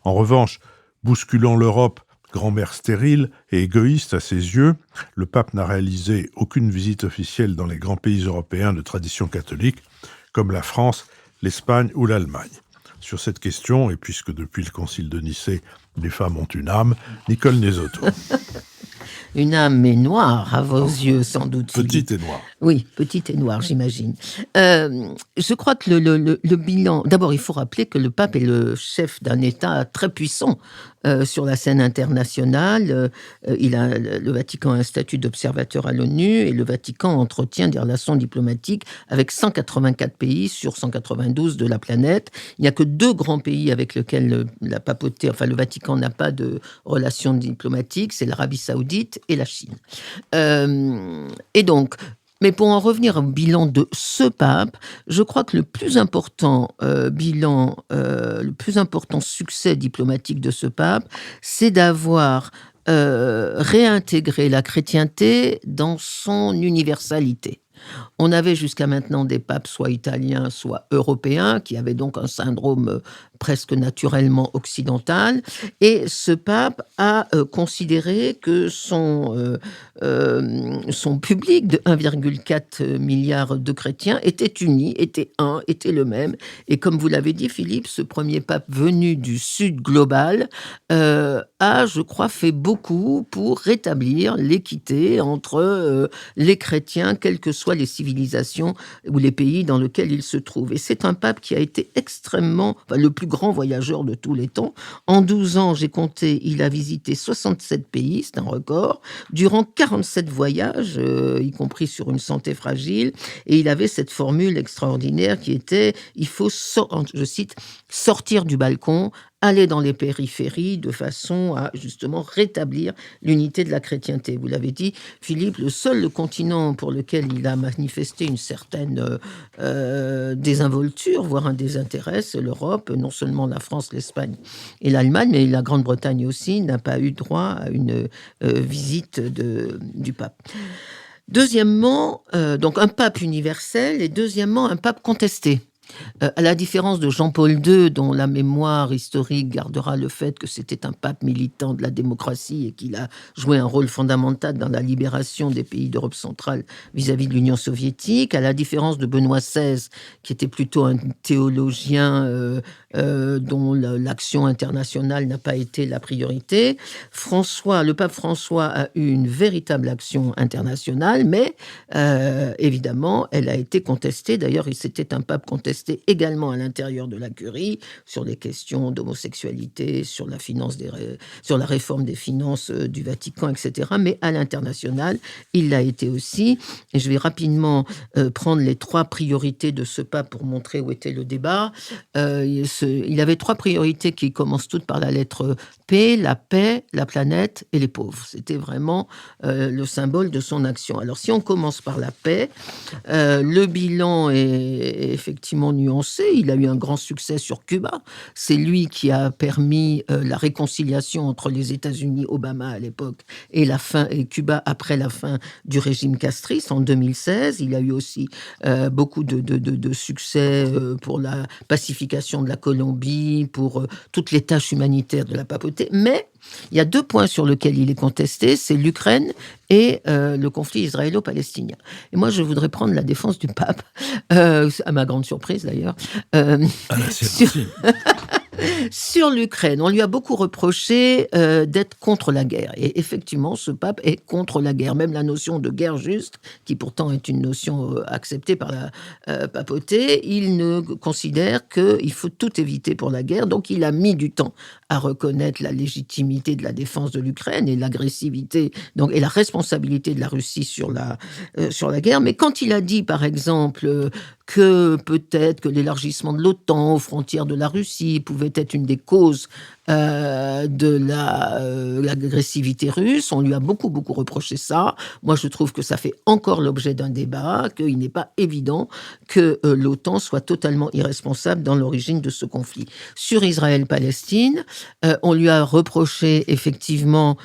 En revanche, bousculant l'Europe, grand-mère stérile et égoïste à ses yeux, le pape n'a réalisé aucune visite officielle dans les grands pays européens de tradition catholique, comme la France, l'Espagne ou l'Allemagne. Sur cette question, et puisque depuis le concile de Nicée, les femmes ont une âme, Nicole Nesotto. Une âme mais noire à vos yeux, sans doute. Petite et noire. Oui, petite et noire, j'imagine. Je crois que le bilan... D'abord, il faut rappeler que le pape est le chef d'un État très puissant sur la scène internationale. Le Vatican a un statut d'observateur à l'ONU et le Vatican entretient des relations diplomatiques avec 184 pays sur 192 de la planète. Il n'y a que 2 grands pays avec lesquels la papauté, enfin le Vatican n'a pas de relations diplomatiques, c'est l'Arabie Saoudite et la Chine. Et donc, mais pour en revenir au bilan de ce pape, je crois que le plus important le plus important succès diplomatique de ce pape, c'est d'avoir réintégré la chrétienté dans son universalité. On avait jusqu'à maintenant des papes soit italiens, soit européens, qui avaient donc un syndrome presque naturellement occidental. Et ce pape a considéré que son public de 1,4 milliard de chrétiens était uni, était le même. Et comme vous l'avez dit, Philippe, ce premier pape venu du Sud global a, je crois, fait beaucoup pour rétablir l'équité entre les chrétiens, quelles que soient les civilisations ou les pays dans lesquels ils se trouvent. Et c'est un pape qui a été le plus grand voyageur de tous les temps. En 12 ans, j'ai compté, il a visité 67 pays, c'est un record, durant 47 voyages, y compris sur une santé fragile. Et il avait cette formule extraordinaire qui était, il faut, je cite, sortir du balcon, aller dans les périphéries de façon à justement rétablir l'unité de la chrétienté. Vous l'avez dit, Philippe, le seul continent pour lequel il a manifesté une certaine désinvolture, voire un désintérêt, c'est l'Europe. Non seulement la France, l'Espagne et l'Allemagne, mais la Grande-Bretagne aussi n'a pas eu droit à une visite du pape. Deuxièmement, donc un pape universel et deuxièmement un pape contesté. À la différence de Jean-Paul II, dont la mémoire historique gardera le fait que c'était un pape militant de la démocratie et qu'il a joué un rôle fondamental dans la libération des pays d'Europe centrale vis-à-vis de l'Union soviétique, à la différence de Benoît XVI, qui était plutôt un théologien dont l'action internationale n'a pas été la priorité, le pape François a eu une véritable action internationale, mais évidemment, elle a été contestée. D'ailleurs, c'était un pape contesté également à l'intérieur de la curie sur les questions d'homosexualité, sur la réforme des finances du Vatican, etc. Mais à l'international, il l'a été aussi. Et je vais rapidement prendre les 3 priorités de ce pape pour montrer où était le débat. Il avait 3 priorités qui commencent toutes par la lettre P, la paix, la planète et les pauvres. C'était vraiment le symbole de son action. Alors si on commence par la paix, le bilan est effectivement nuancé. Il a eu un grand succès sur Cuba. C'est lui qui a permis la réconciliation entre les États-Unis, Obama à l'époque, et Cuba après la fin du régime castriste en 2016. Il a eu aussi beaucoup de succès pour la pacification de la Colombie, pour toutes les tâches humanitaires de la papauté. Mais il y a 2 points sur lesquels il est contesté, c'est l'Ukraine et le conflit israélo-palestinien. Et moi, je voudrais prendre la défense du pape, à ma grande surprise d'ailleurs. Sur l'Ukraine, on lui a beaucoup reproché d'être contre la guerre. Et effectivement, ce pape est contre la guerre. Même la notion de guerre juste, qui pourtant est une notion acceptée par la papauté, il ne considère qu'il faut tout éviter pour la guerre. Donc il a mis du temps à reconnaître la légitimité de la défense de l'Ukraine et l'agressivité et la responsabilité de la Russie sur la guerre. Mais quand il a dit, par exemple, que peut-être que l'élargissement de l'OTAN aux frontières de la Russie pouvait être une des causes de l'agressivité russe. On lui a beaucoup reproché ça. Moi, je trouve que ça fait encore l'objet d'un débat, qu'il n'est pas évident que l'OTAN soit totalement irresponsable dans l'origine de ce conflit. Sur Israël-Palestine, on lui a reproché effectivement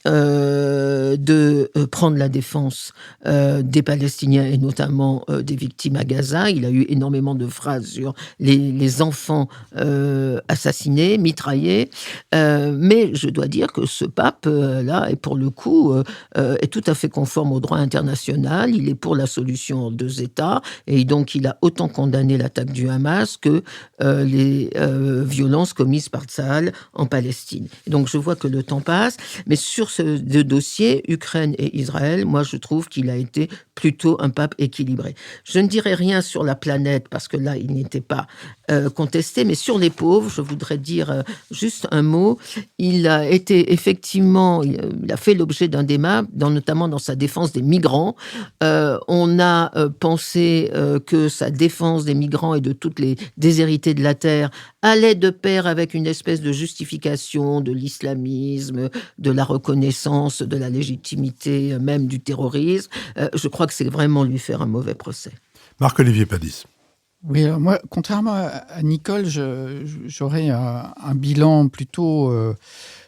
de prendre la défense des Palestiniens et notamment des victimes à Gaza. Il a eu énormément de phrases sur les enfants assassinés, mitraillés. Mais je dois dire que ce pape, là, est pour le coup, est tout à fait conforme au droit international. Il est pour la solution en 2 États. Et donc, il a autant condamné l'attaque du Hamas que les violences commises par Tsahal en Palestine. Et donc, je vois que le temps passe. Mais sur ce 2 dossiers, Ukraine et Israël, moi, je trouve qu'il a été plutôt un pape équilibré. Je ne dirai rien sur la planète, parce que là, il n'était pas contesté, mais sur les pauvres, je voudrais dire juste un mot. Il a été effectivement, il a fait l'objet d'un débat, notamment dans sa défense des migrants. On a pensé que sa défense des migrants et de toutes les déshérités de la terre allait de pair avec une espèce de justification de l'islamisme, de la reconnaissance de la légitimité même du terrorisme. Je crois que c'est vraiment lui faire un mauvais procès. Marc-Olivier Padis. Oui, alors moi, contrairement à Nicole, j'aurais un bilan plutôt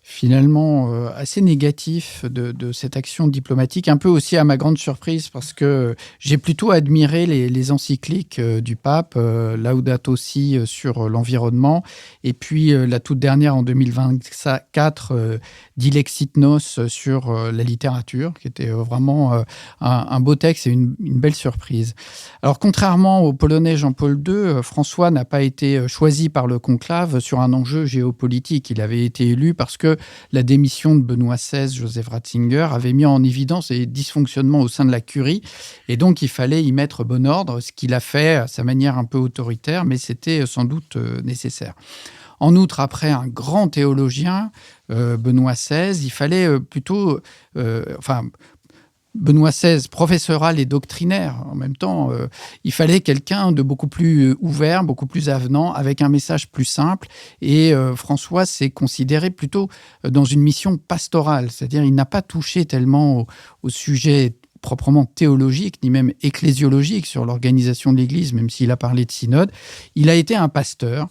finalement assez négatif de cette action diplomatique, un peu aussi à ma grande surprise, parce que j'ai plutôt admiré les encycliques du pape, Laudato Si sur l'environnement, et puis la toute dernière en 2024, Dilexit Nos sur la littérature, qui était vraiment un beau texte et une belle surprise. Alors, contrairement au Polonais Jean-Paul II, François n'a pas été choisi par le conclave sur un enjeu géopolitique. Il avait été élu parce que la démission de Benoît XVI, Joseph Ratzinger, avait mis en évidence les dysfonctionnements au sein de la curie, et donc il fallait y mettre bon ordre, ce qu'il a fait à sa manière un peu autoritaire, mais c'était sans doute nécessaire. En outre, après un grand théologien, Benoît XVI, il fallait plutôt... Benoît XVI, professoral et doctrinaire. En même temps, il fallait quelqu'un de beaucoup plus ouvert, beaucoup plus avenant, avec un message plus simple. Et François s'est considéré plutôt dans une mission pastorale, c'est-à-dire il n'a pas touché tellement au sujet proprement théologique, ni même ecclésiologique sur l'organisation de l'Église, même s'il a parlé de synode. Il a été un pasteur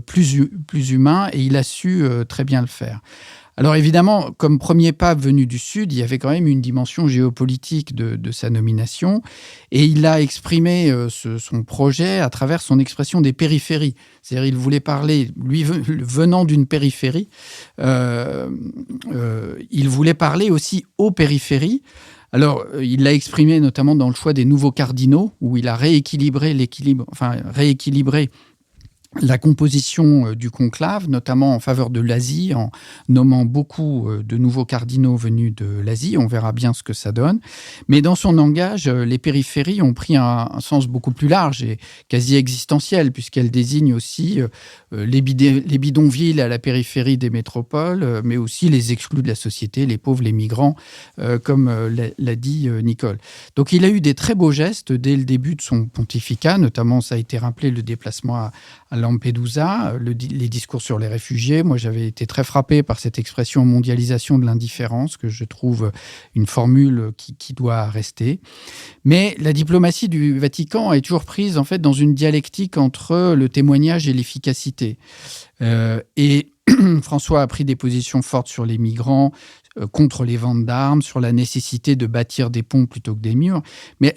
plus humain et il a su très bien le faire. Alors évidemment, comme premier pape venu du Sud, il y avait quand même une dimension géopolitique de sa nomination et il a exprimé son projet à travers son expression des périphéries. C'est-à-dire il voulait parler, lui venant d'une périphérie, il voulait parler aussi aux périphéries. Alors, il l'a exprimé notamment dans le choix des nouveaux cardinaux, où il a rééquilibré la composition du conclave, notamment en faveur de l'Asie, en nommant beaucoup de nouveaux cardinaux venus de l'Asie. On verra bien ce que ça donne. Mais dans son langage, les périphéries ont pris un sens beaucoup plus large et quasi existentiel, puisqu'elles désignent aussi les bidonvilles à la périphérie des métropoles, mais aussi les exclus de la société, les pauvres, les migrants, comme l'a dit Nicole. Donc il a eu des très beaux gestes dès le début de son pontificat, notamment, ça a été rappelé, le déplacement à Lampedusa, les discours sur les réfugiés. Moi, j'avais été très frappé par cette expression mondialisation de l'indifférence, que je trouve une formule qui doit rester. Mais la diplomatie du Vatican est toujours prise en fait dans une dialectique entre le témoignage et l'efficacité. Et François a pris des positions fortes sur les migrants, contre les ventes d'armes, sur la nécessité de bâtir des ponts plutôt que des murs. Mais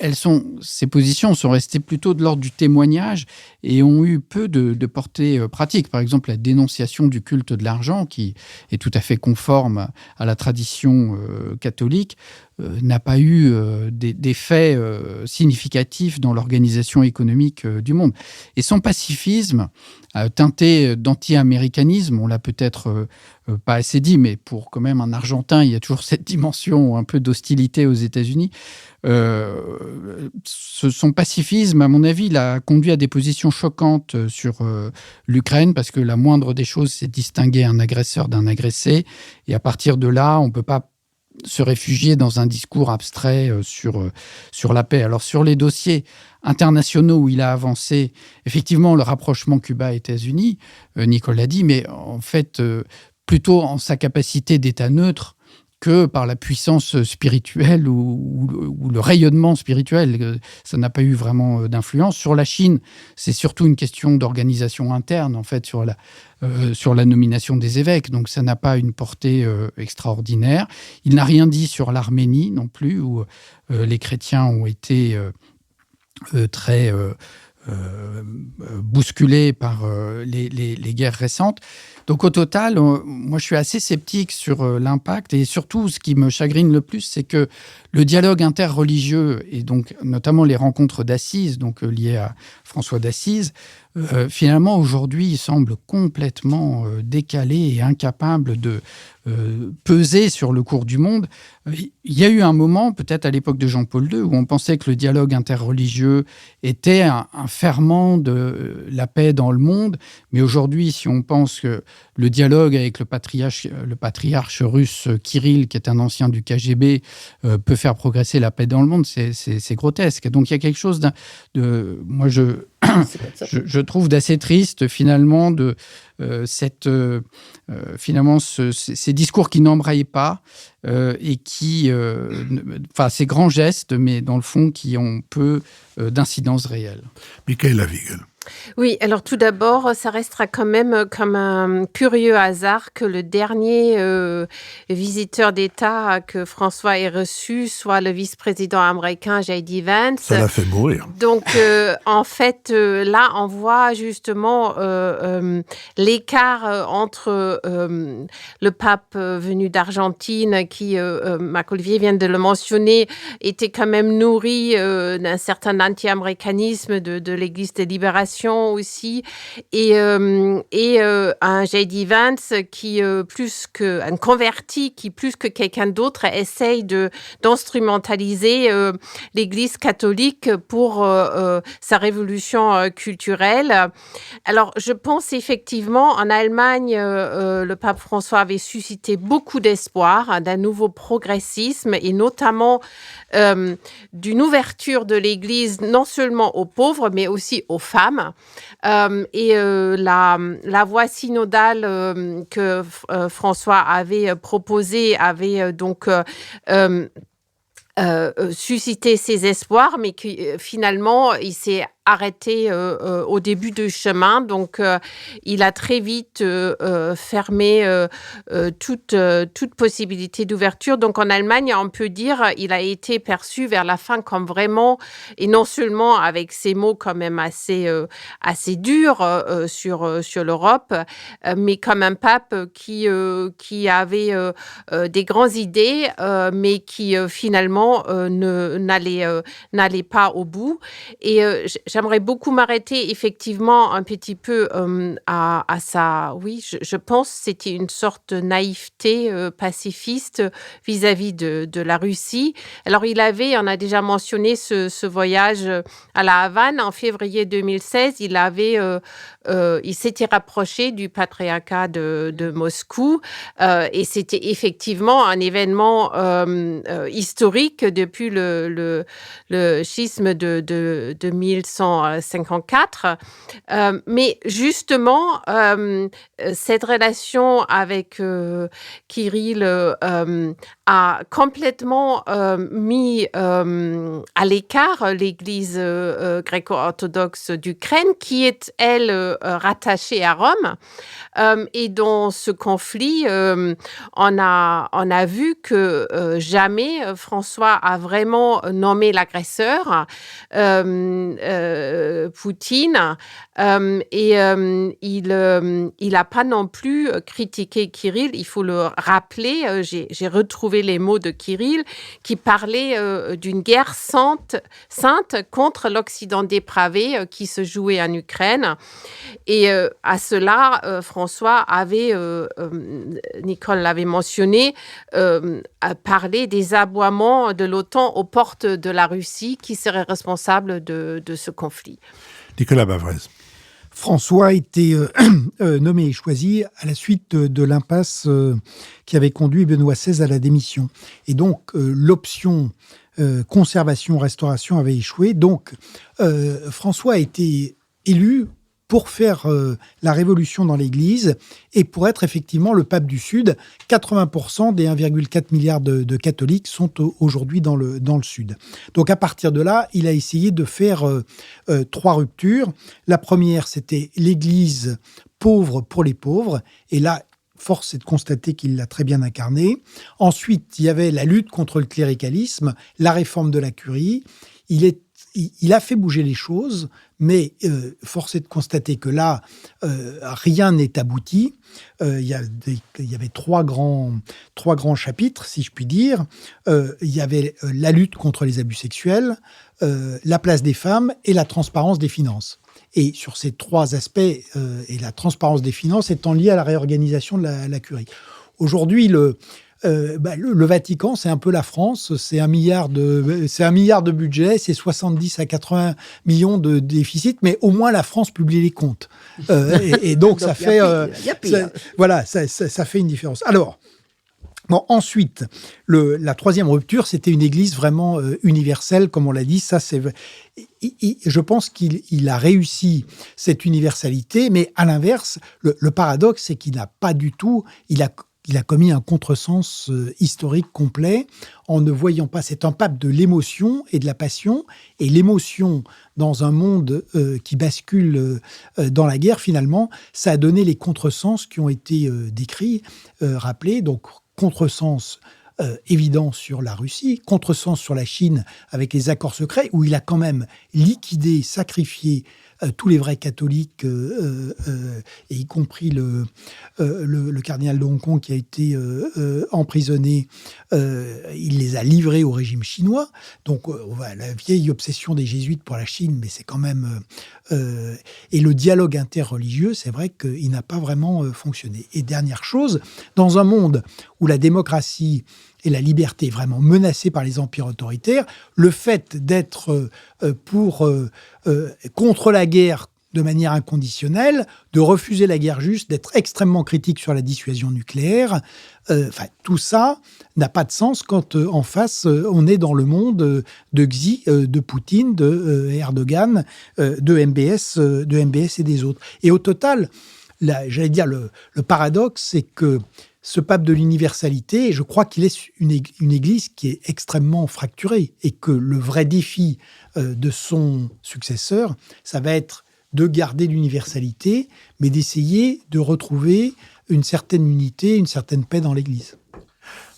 ces positions sont restées plutôt de l'ordre du témoignage et ont eu peu de portée pratique. Par exemple, la dénonciation du culte de l'argent, qui est tout à fait conforme à la tradition catholique, n'a pas eu d'effet significatif dans l'organisation économique du monde. Et son pacifisme, teinté d'anti-américanisme, on l'a peut-être pas assez dit, mais pour quand même un Argentin, il y a toujours cette dimension un peu d'hostilité aux États-Unis. Son pacifisme, à mon avis, l'a conduit à des positions choquantes sur l'Ukraine, parce que la moindre des choses, c'est distinguer un agresseur d'un agressé. Et à partir de là, on ne peut pas se réfugier dans un discours abstrait sur la paix. Alors, sur les dossiers internationaux où il a avancé, effectivement, le rapprochement Cuba-États-Unis, Nicole l'a dit, mais en fait, plutôt en sa capacité d'État neutre que par la puissance spirituelle ou le rayonnement spirituel. Ça n'a pas eu vraiment d'influence. Sur la Chine, c'est surtout une question d'organisation interne, en fait, sur la nomination des évêques. Donc, ça n'a pas une portée extraordinaire. Il n'a rien dit sur l'Arménie non plus, où les chrétiens ont été très bousculés par les guerres récentes. Donc au total, moi je suis assez sceptique sur l'impact, et surtout ce qui me chagrine le plus, c'est que le dialogue interreligieux et donc notamment les rencontres d'Assise, donc liées à François d'Assise, finalement aujourd'hui il semble complètement décalé et incapable de peser sur le cours du monde. Il y a eu un moment, peut-être à l'époque de Jean-Paul II, où on pensait que le dialogue interreligieux était un ferment de la paix dans le monde. Mais aujourd'hui, si on pense que le dialogue avec le patriarche russe Kirill, qui est un ancien du KGB, peut faire progresser la paix dans le monde, c'est grotesque. Donc il y a quelque chose moi, je trouve d'assez triste, finalement, ces discours qui n'embrayent pas et qui... ces grands gestes, mais dans le fond, qui ont peu d'incidence réelle. Michaela Wiegel. Oui, alors tout d'abord, ça restera quand même comme un curieux hasard que le dernier visiteur d'État que François ait reçu soit le vice-président américain J.D. Vance. Ça l'a fait mourir. Donc, en fait, là, on voit justement l'écart entre le pape venu d'Argentine, qui, Marc-Olivier vient de le mentionner, était quand même nourri d'un certain anti-américanisme de l'Église de libération, génération aussi, et un J.D. Vance qui, un converti qui, plus que quelqu'un d'autre, essaye d'instrumentaliser l'Église catholique pour sa révolution culturelle. Alors, je pense effectivement, en Allemagne, le pape François avait suscité beaucoup d'espoir d'un nouveau progressisme et notamment d'une ouverture de l'Église non seulement aux pauvres, mais aussi aux femmes. La voie synodale que François avait proposée avait donc suscité ses espoirs, mais que finalement, il s'est arrêté au début du chemin. Donc, il a très vite fermé toute possibilité d'ouverture. Donc, en Allemagne, on peut dire il a été perçu vers la fin comme vraiment, et non seulement avec ces mots quand même assez durs sur l'Europe, mais comme un pape qui avait des grandes idées, mais qui finalement n'allait pas au bout. Et j'aimerais beaucoup m'arrêter effectivement un petit peu à ça. Oui, je pense que c'était une sorte de naïveté pacifiste vis-à-vis de la Russie. Alors, on a déjà mentionné ce voyage à la Havane en février 2016. Il s'était rapproché du patriarcat de Moscou et c'était effectivement un événement historique depuis le schisme de 1154. Mais justement, cette relation avec Kirill a complètement mis à l'écart l'Église gréco-orthodoxe d'Ukraine, qui est, elle, rattachée à Rome. Et dans ce conflit, on a vu que jamais François a vraiment nommé l'agresseur, Poutine, et il n'a pas non plus critiqué Kirill. Il faut le rappeler, j'ai retrouvé les mots de Kirill qui parlait d'une guerre sainte contre l'Occident dépravé qui se jouait en Ukraine. Et à cela, François avait, Nicole l'avait mentionné, parlé des aboiements de l'OTAN aux portes de la Russie qui serait responsable de ce conflit. Nicolas Bavrez. François a été nommé et choisi à la suite de l'impasse qui avait conduit Benoît XVI à la démission. Et donc, l'option conservation-restauration avait échoué. Donc, François a été élu pour faire la révolution dans l'Église et pour être effectivement le pape du Sud. 80% des 1,4 milliard de catholiques sont aujourd'hui dans le Sud. Donc à partir de là, il a essayé de faire 3 ruptures. La première, c'était l'Église pauvre pour les pauvres. Et là, force est de constater qu'il l'a très bien incarné. Ensuite, il y avait la lutte contre le cléricalisme, la réforme de la curie. Il a fait bouger les choses, mais force est de constater que là, rien n'est abouti. Il y avait trois grands chapitres, si je puis dire. Il y avait la lutte contre les abus sexuels, la place des femmes et la transparence des finances. Et sur ces 3 aspects, et la transparence des finances étant liée à la réorganisation de la curie. Aujourd'hui, le Vatican, c'est un peu la France, c'est 1 milliard de budget, c'est 70 à 80 millions de déficit, mais au moins la France publie les comptes. Et donc, ça fait, ça fait une différence. Alors, bon, ensuite, la 3e rupture, c'était une église vraiment universelle, comme on l'a dit. Ça, je pense qu'il a réussi cette universalité, mais à l'inverse, le paradoxe, c'est qu'il n'a pas du tout, il a commis un contresens historique complet en ne voyant pas. C'est un pape de l'émotion et de la passion. Et l'émotion, dans un monde qui bascule dans la guerre, finalement, ça a donné les contresens qui ont été décrits, rappelés. Donc, contresens évident sur la Russie, contresens sur la Chine avec les accords secrets, où il a quand même liquidé, sacrifié tous les vrais catholiques, et y compris le cardinal de Hong Kong qui a été emprisonné, il les a livrés au régime chinois. Donc la vieille obsession des jésuites pour la Chine, mais c'est quand même... et le dialogue interreligieux, c'est vrai qu'il n'a pas vraiment fonctionné. Et dernière chose, dans un monde où la démocratie et la liberté est vraiment menacée par les empires autoritaires, le fait d'être contre la guerre de manière inconditionnelle, de refuser la guerre juste, d'être extrêmement critique sur la dissuasion nucléaire, tout ça n'a pas de sens quand en face, on est dans le monde de Xi, de Poutine, de Erdogan, de MBS et des autres. Et au total, j'allais dire, le paradoxe, c'est que ce pape de l'universalité, je crois qu'il est une église qui est extrêmement fracturée et que le vrai défi de son successeur, ça va être de garder l'universalité, mais d'essayer de retrouver une certaine unité, une certaine paix dans l'église.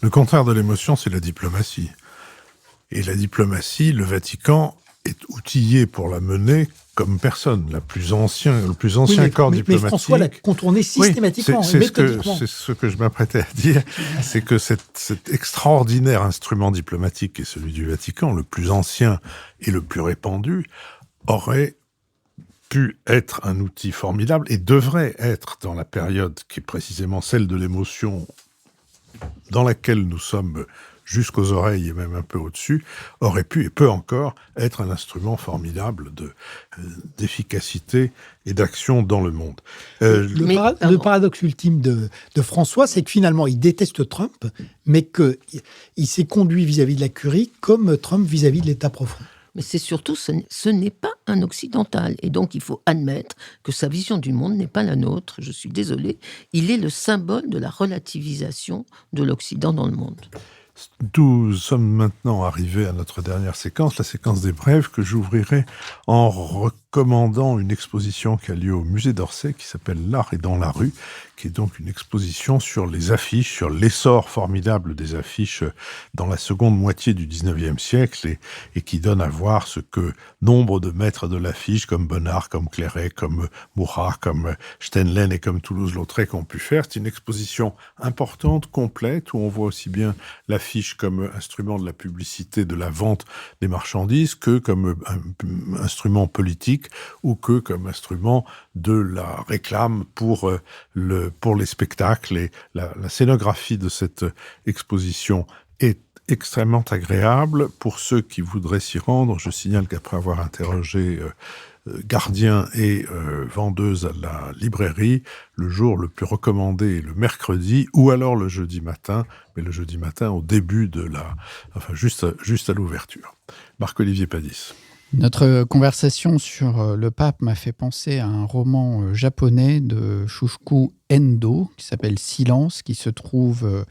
Le contraire de l'émotion, c'est la diplomatie. Et la diplomatie, le Vatican est outillé pour la mener comme personne, le plus ancien corps diplomatique. Mais François l'a contourné systématiquement et méthodiquement. C'est ce que je m'apprêtais à dire, c'est que cet extraordinaire instrument diplomatique qui est celui du Vatican, le plus ancien et le plus répandu, aurait pu être un outil formidable et devrait être, dans la période qui est précisément celle de l'émotion dans laquelle nous sommes jusqu'aux oreilles et même un peu au-dessus, aurait pu et peut encore être un instrument formidable d'efficacité et d'action dans le monde. Le paradoxe ultime de François, c'est que finalement, il déteste Trump, mais qu'il s'est conduit vis-à-vis de la curie comme Trump vis-à-vis de l'État profond. Mais c'est surtout, ce n'est pas un occidental. Et donc, il faut admettre que sa vision du monde n'est pas la nôtre. Je suis désolée. Il est le symbole de la relativisation de l'Occident dans le monde. Nous sommes maintenant arrivés à notre dernière séquence, la séquence des brèves, que j'ouvrirai en recommandant une exposition qui a lieu au musée d'Orsay, qui s'appelle L'Art est dans la rue, qui est donc une exposition sur les affiches, sur l'essor formidable des affiches dans la seconde moitié du 19e siècle, et qui donne à voir ce que nombre de maîtres de l'affiche, comme Bonnard, comme Clairet, comme Murat, comme Steinlen et comme Toulouse-Lautrec ont pu faire. C'est une exposition importante, complète, où on voit aussi bien l'affiche comme instrument de la publicité, de la vente des marchandises, que comme instrument politique, ou que comme instrument de la réclame pour les spectacles. Et la scénographie de cette exposition est extrêmement agréable. Pour ceux qui voudraient s'y rendre, je signale qu'après avoir interrogé gardiens et vendeuses à la librairie, le jour le plus recommandé est le mercredi ou alors le jeudi matin, mais le jeudi matin au début juste à l'ouverture. Marc-Olivier Padis. Notre conversation sur le pape m'a fait penser à un roman japonais de Shusaku Endo qui s'appelle Silence, qui se trouve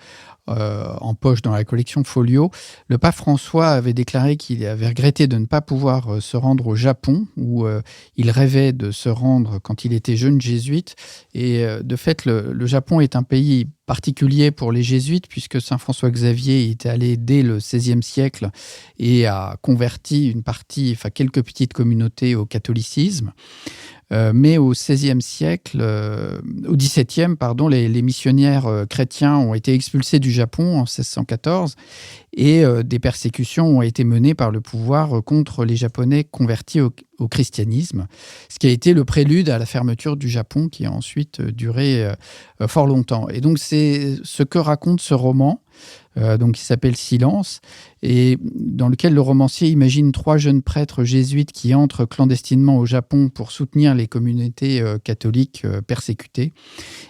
en poche dans la collection Folio. Le pape François avait déclaré qu'il avait regretté de ne pas pouvoir se rendre au Japon, où il rêvait de se rendre quand il était jeune jésuite. Et de fait, le Japon est un pays particulier pour les jésuites, puisque Saint François Xavier était allé dès le XVIe siècle et a converti quelques petites communautés au catholicisme. Mais au XVIe siècle, au XVIIe, les missionnaires chrétiens ont été expulsés du Japon en 1614 et des persécutions ont été menées par le pouvoir contre les Japonais convertis au christianisme, ce qui a été le prélude à la fermeture du Japon qui a ensuite duré fort longtemps. Et donc c'est ce que raconte ce roman, qui s'appelle Silence, et dans lequel le romancier imagine 3 jeunes prêtres jésuites qui entrent clandestinement au Japon pour soutenir les communautés catholiques persécutées.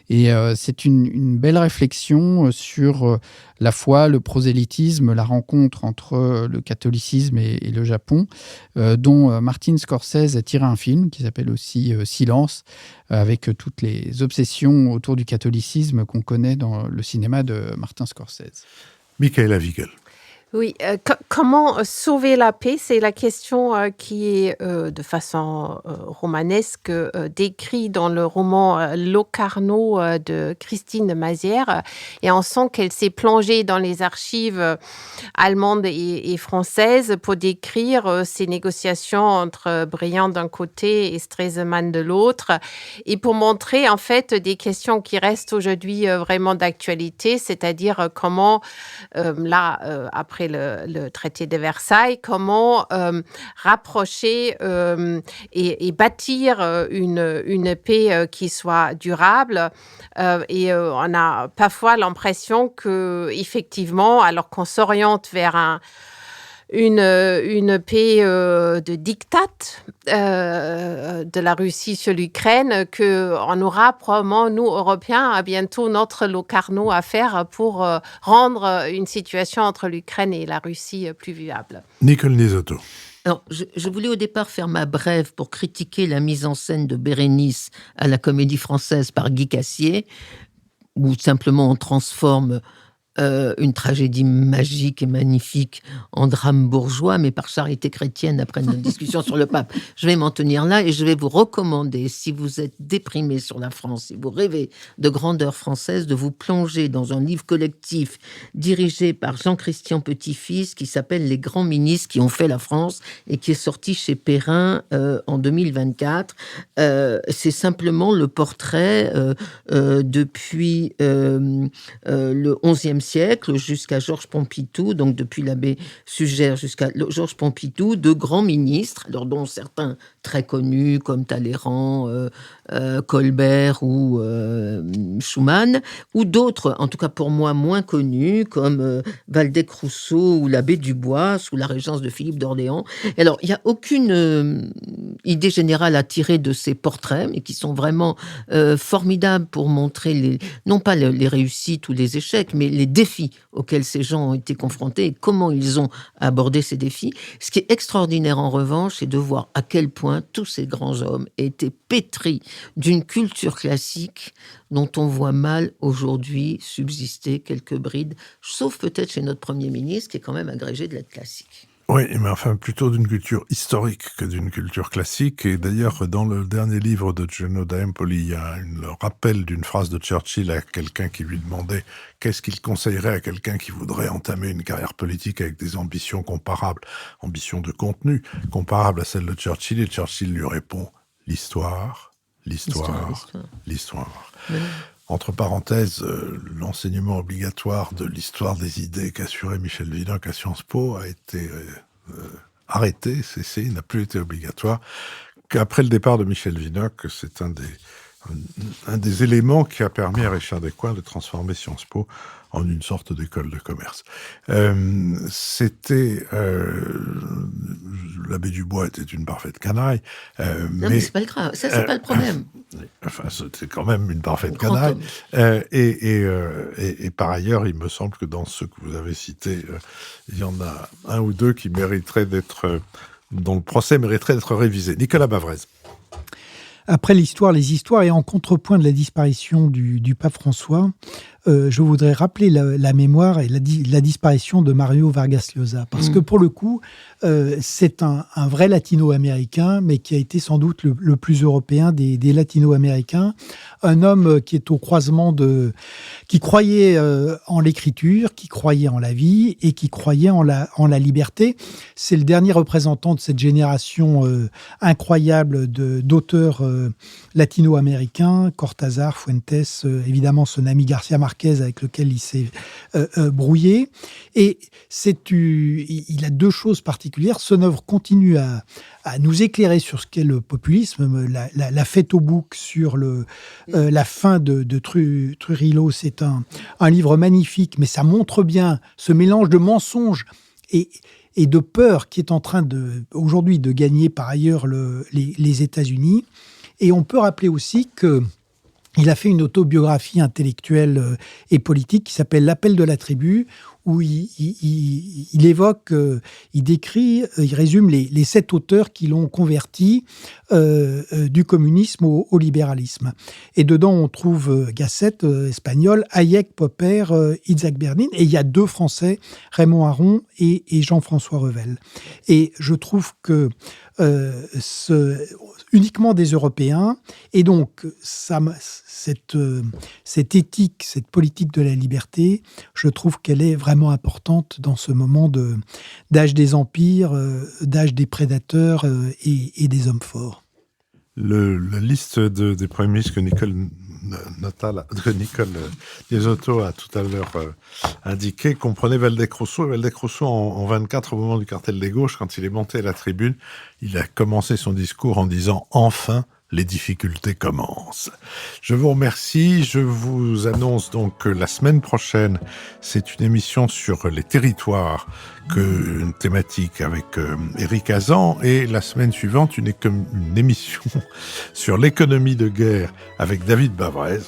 Et c'est une belle réflexion sur la foi, le prosélytisme, la rencontre entre le catholicisme et le Japon, dont Martin Scorsese a tiré un film qui s'appelle aussi Silence, avec toutes les obsessions autour du catholicisme qu'on connaît dans le cinéma de Martin Scorsese. Michaela Wiegel. Oui, comment sauver la paix? C'est la question qui est de façon romanesque décrite dans le roman Locarno de Christine de Mazières. Et on sent qu'elle s'est plongée dans les archives allemandes et françaises pour décrire ces négociations entre Briand d'un côté et Stresemann de l'autre, et pour montrer en fait des questions qui restent aujourd'hui vraiment d'actualité, c'est-à-dire comment, après le traité de Versailles, comment rapprocher et bâtir une paix qui soit durable. Et on a parfois l'impression que, effectivement, alors qu'on s'oriente vers une paix de diktat de la Russie sur l'Ukraine, qu'on aura probablement, nous, Européens, bientôt notre Locarno à faire pour rendre une situation entre l'Ukraine et la Russie plus vivable. Nicole Nisotto. Alors, je voulais au départ faire ma brève pour critiquer la mise en scène de Bérénice à la Comédie Française par Guy Cassier, où simplement on transforme une tragédie magique et magnifique en drame bourgeois, mais par charité chrétienne après notre discussion sur le pape. Je vais m'en tenir là et je vais vous recommander, si vous êtes déprimé sur la France, si vous rêvez de grandeur française, de vous plonger dans un livre collectif dirigé par Jean-Christian Petit-Fils qui s'appelle « Les grands ministres qui ont fait la France » et qui est sorti chez Perrin en 2024. C'est simplement le portrait depuis le XIe siècle jusqu'à Georges Pompidou, donc depuis l'abbé Sugère jusqu'à Georges Pompidou, de grands ministres, alors dont certains très connus comme Talleyrand, Colbert ou Schumann, ou d'autres, en tout cas pour moi moins connus, comme Waldeck-Rousseau ou l'abbé Dubois, sous la régence de Philippe d'Orléans. Et alors, il n'y a aucune idée générale à tirer de ces portraits, mais qui sont vraiment formidables pour montrer non pas les réussites ou les échecs, mais les défis auxquels ces gens ont été confrontés et comment ils ont abordé ces défis. Ce qui est extraordinaire en revanche, c'est de voir à quel point tous ces grands hommes étaient pétris d'une culture classique dont on voit mal aujourd'hui subsister quelques brides, sauf peut-être chez notre Premier ministre qui est quand même agrégé de lettres classiques. Oui, mais enfin plutôt d'une culture historique que d'une culture classique. Et d'ailleurs, dans le dernier livre de Gino d'Empoli, il y a le rappel d'une phrase de Churchill à quelqu'un qui lui demandait qu'est-ce qu'il conseillerait à quelqu'un qui voudrait entamer une carrière politique avec des ambitions comparables, ambitions de contenu, comparables à celles de Churchill. Et Churchill lui répond « l'histoire, l'histoire, l'histoire ». Entre parenthèses, l'enseignement obligatoire de l'histoire des idées qu'assurait Michel Vinocq à Sciences Po a été arrêté, cessé, n'a plus été obligatoire. Qu'après le départ de Michel Vinocq, c'est un des éléments qui a permis à Richard Descoings de transformer Sciences Po en une sorte d'école de commerce. L'abbé Dubois était une parfaite canaille. Non, mais c'est pas le grave, ça c'est pas le problème. Enfin, c'était quand même une parfaite canaille. Et par ailleurs, il me semble que dans ceux que vous avez cités, il y en a un ou deux qui mériteraient dont le procès mériterait d'être révisé. Nicolas Bavrez. Après l'histoire, les histoires, et en contrepoint de la disparition du pape François, je voudrais rappeler la mémoire et la disparition de Mario Vargas Llosa. Parce que pour le coup, c'est un vrai latino-américain, mais qui a été sans doute le plus européen des latino-américains. Un homme qui est au croisement qui croyait en l'écriture, qui croyait en la vie et qui croyait en la liberté. C'est le dernier représentant de cette génération incroyable d'auteurs latino-américains, Cortázar, Fuentes, évidemment son ami Garcia Marquez avec lequel il s'est brouillé. Et il a deux choses particulières. Son œuvre continue à nous éclairer sur ce qu'est le populisme. La fête au bouc sur la fin de Trujillo, c'est un livre magnifique, mais ça montre bien ce mélange de mensonges et de peur qui est en train aujourd'hui de gagner par ailleurs les États-Unis. Et on peut rappeler aussi que il a fait une autobiographie intellectuelle et politique qui s'appelle L'appel de la tribu, où il évoque, il décrit, il résume les 7 auteurs qui l'ont converti du communisme au libéralisme. Et dedans, on trouve Gasset, espagnol, Hayek, Popper, Isaac Berlin, et il y a 2 Français, Raymond Aron et Jean-François Revel. Et je trouve que uniquement des Européens, et donc cette éthique, cette politique de la liberté, je trouve qu'elle est vraiment importante dans ce moment d'âge des empires, d'âge des prédateurs et des hommes forts. La liste des premiers ministres que Nicole Liesotto a tout à l'heure indiqué comprenait Waldeck-Rousseau. Waldeck-Rousseau, en 24, au moment du cartel des gauches, quand il est monté à la tribune, il a commencé son discours en disant « Enfin, les difficultés commencent ». Je vous remercie. Je vous annonce donc que la semaine prochaine, c'est une émission sur les territoires, une thématique avec Éric Hazan, et la semaine suivante, une émission sur l'économie de guerre avec David Bavrez,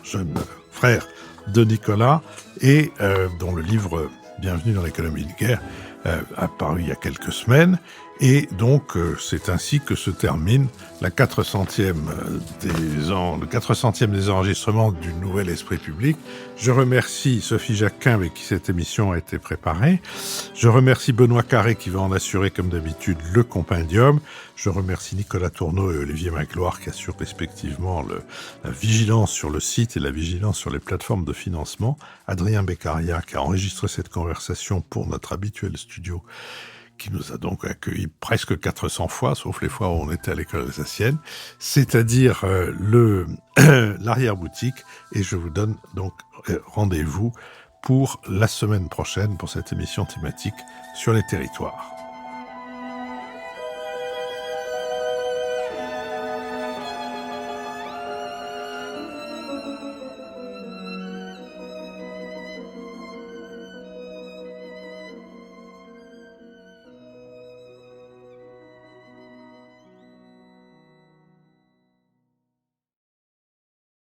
jeune frère de Nicolas, et dont le livre « Bienvenue dans l'économie de guerre » a paru il y a quelques semaines. Et donc, c'est ainsi que se termine le 400e des enregistrements du Nouvel Esprit Public. Je remercie Sophie Jacquin, avec qui cette émission a été préparée. Je remercie Benoît Carré, qui va en assurer, comme d'habitude, le compendium. Je remercie Nicolas Tourneau et Olivier Magloire, qui assurent respectivement la vigilance sur le site et la vigilance sur les plateformes de financement. Adrien Beccaria, qui a enregistré cette conversation pour notre habituel studio, qui nous a donc accueillis presque 400 fois, sauf les fois où on était à l'école alsacienne, c'est-à-dire l'arrière-boutique. Et je vous donne donc rendez-vous pour la semaine prochaine pour cette émission thématique sur les territoires.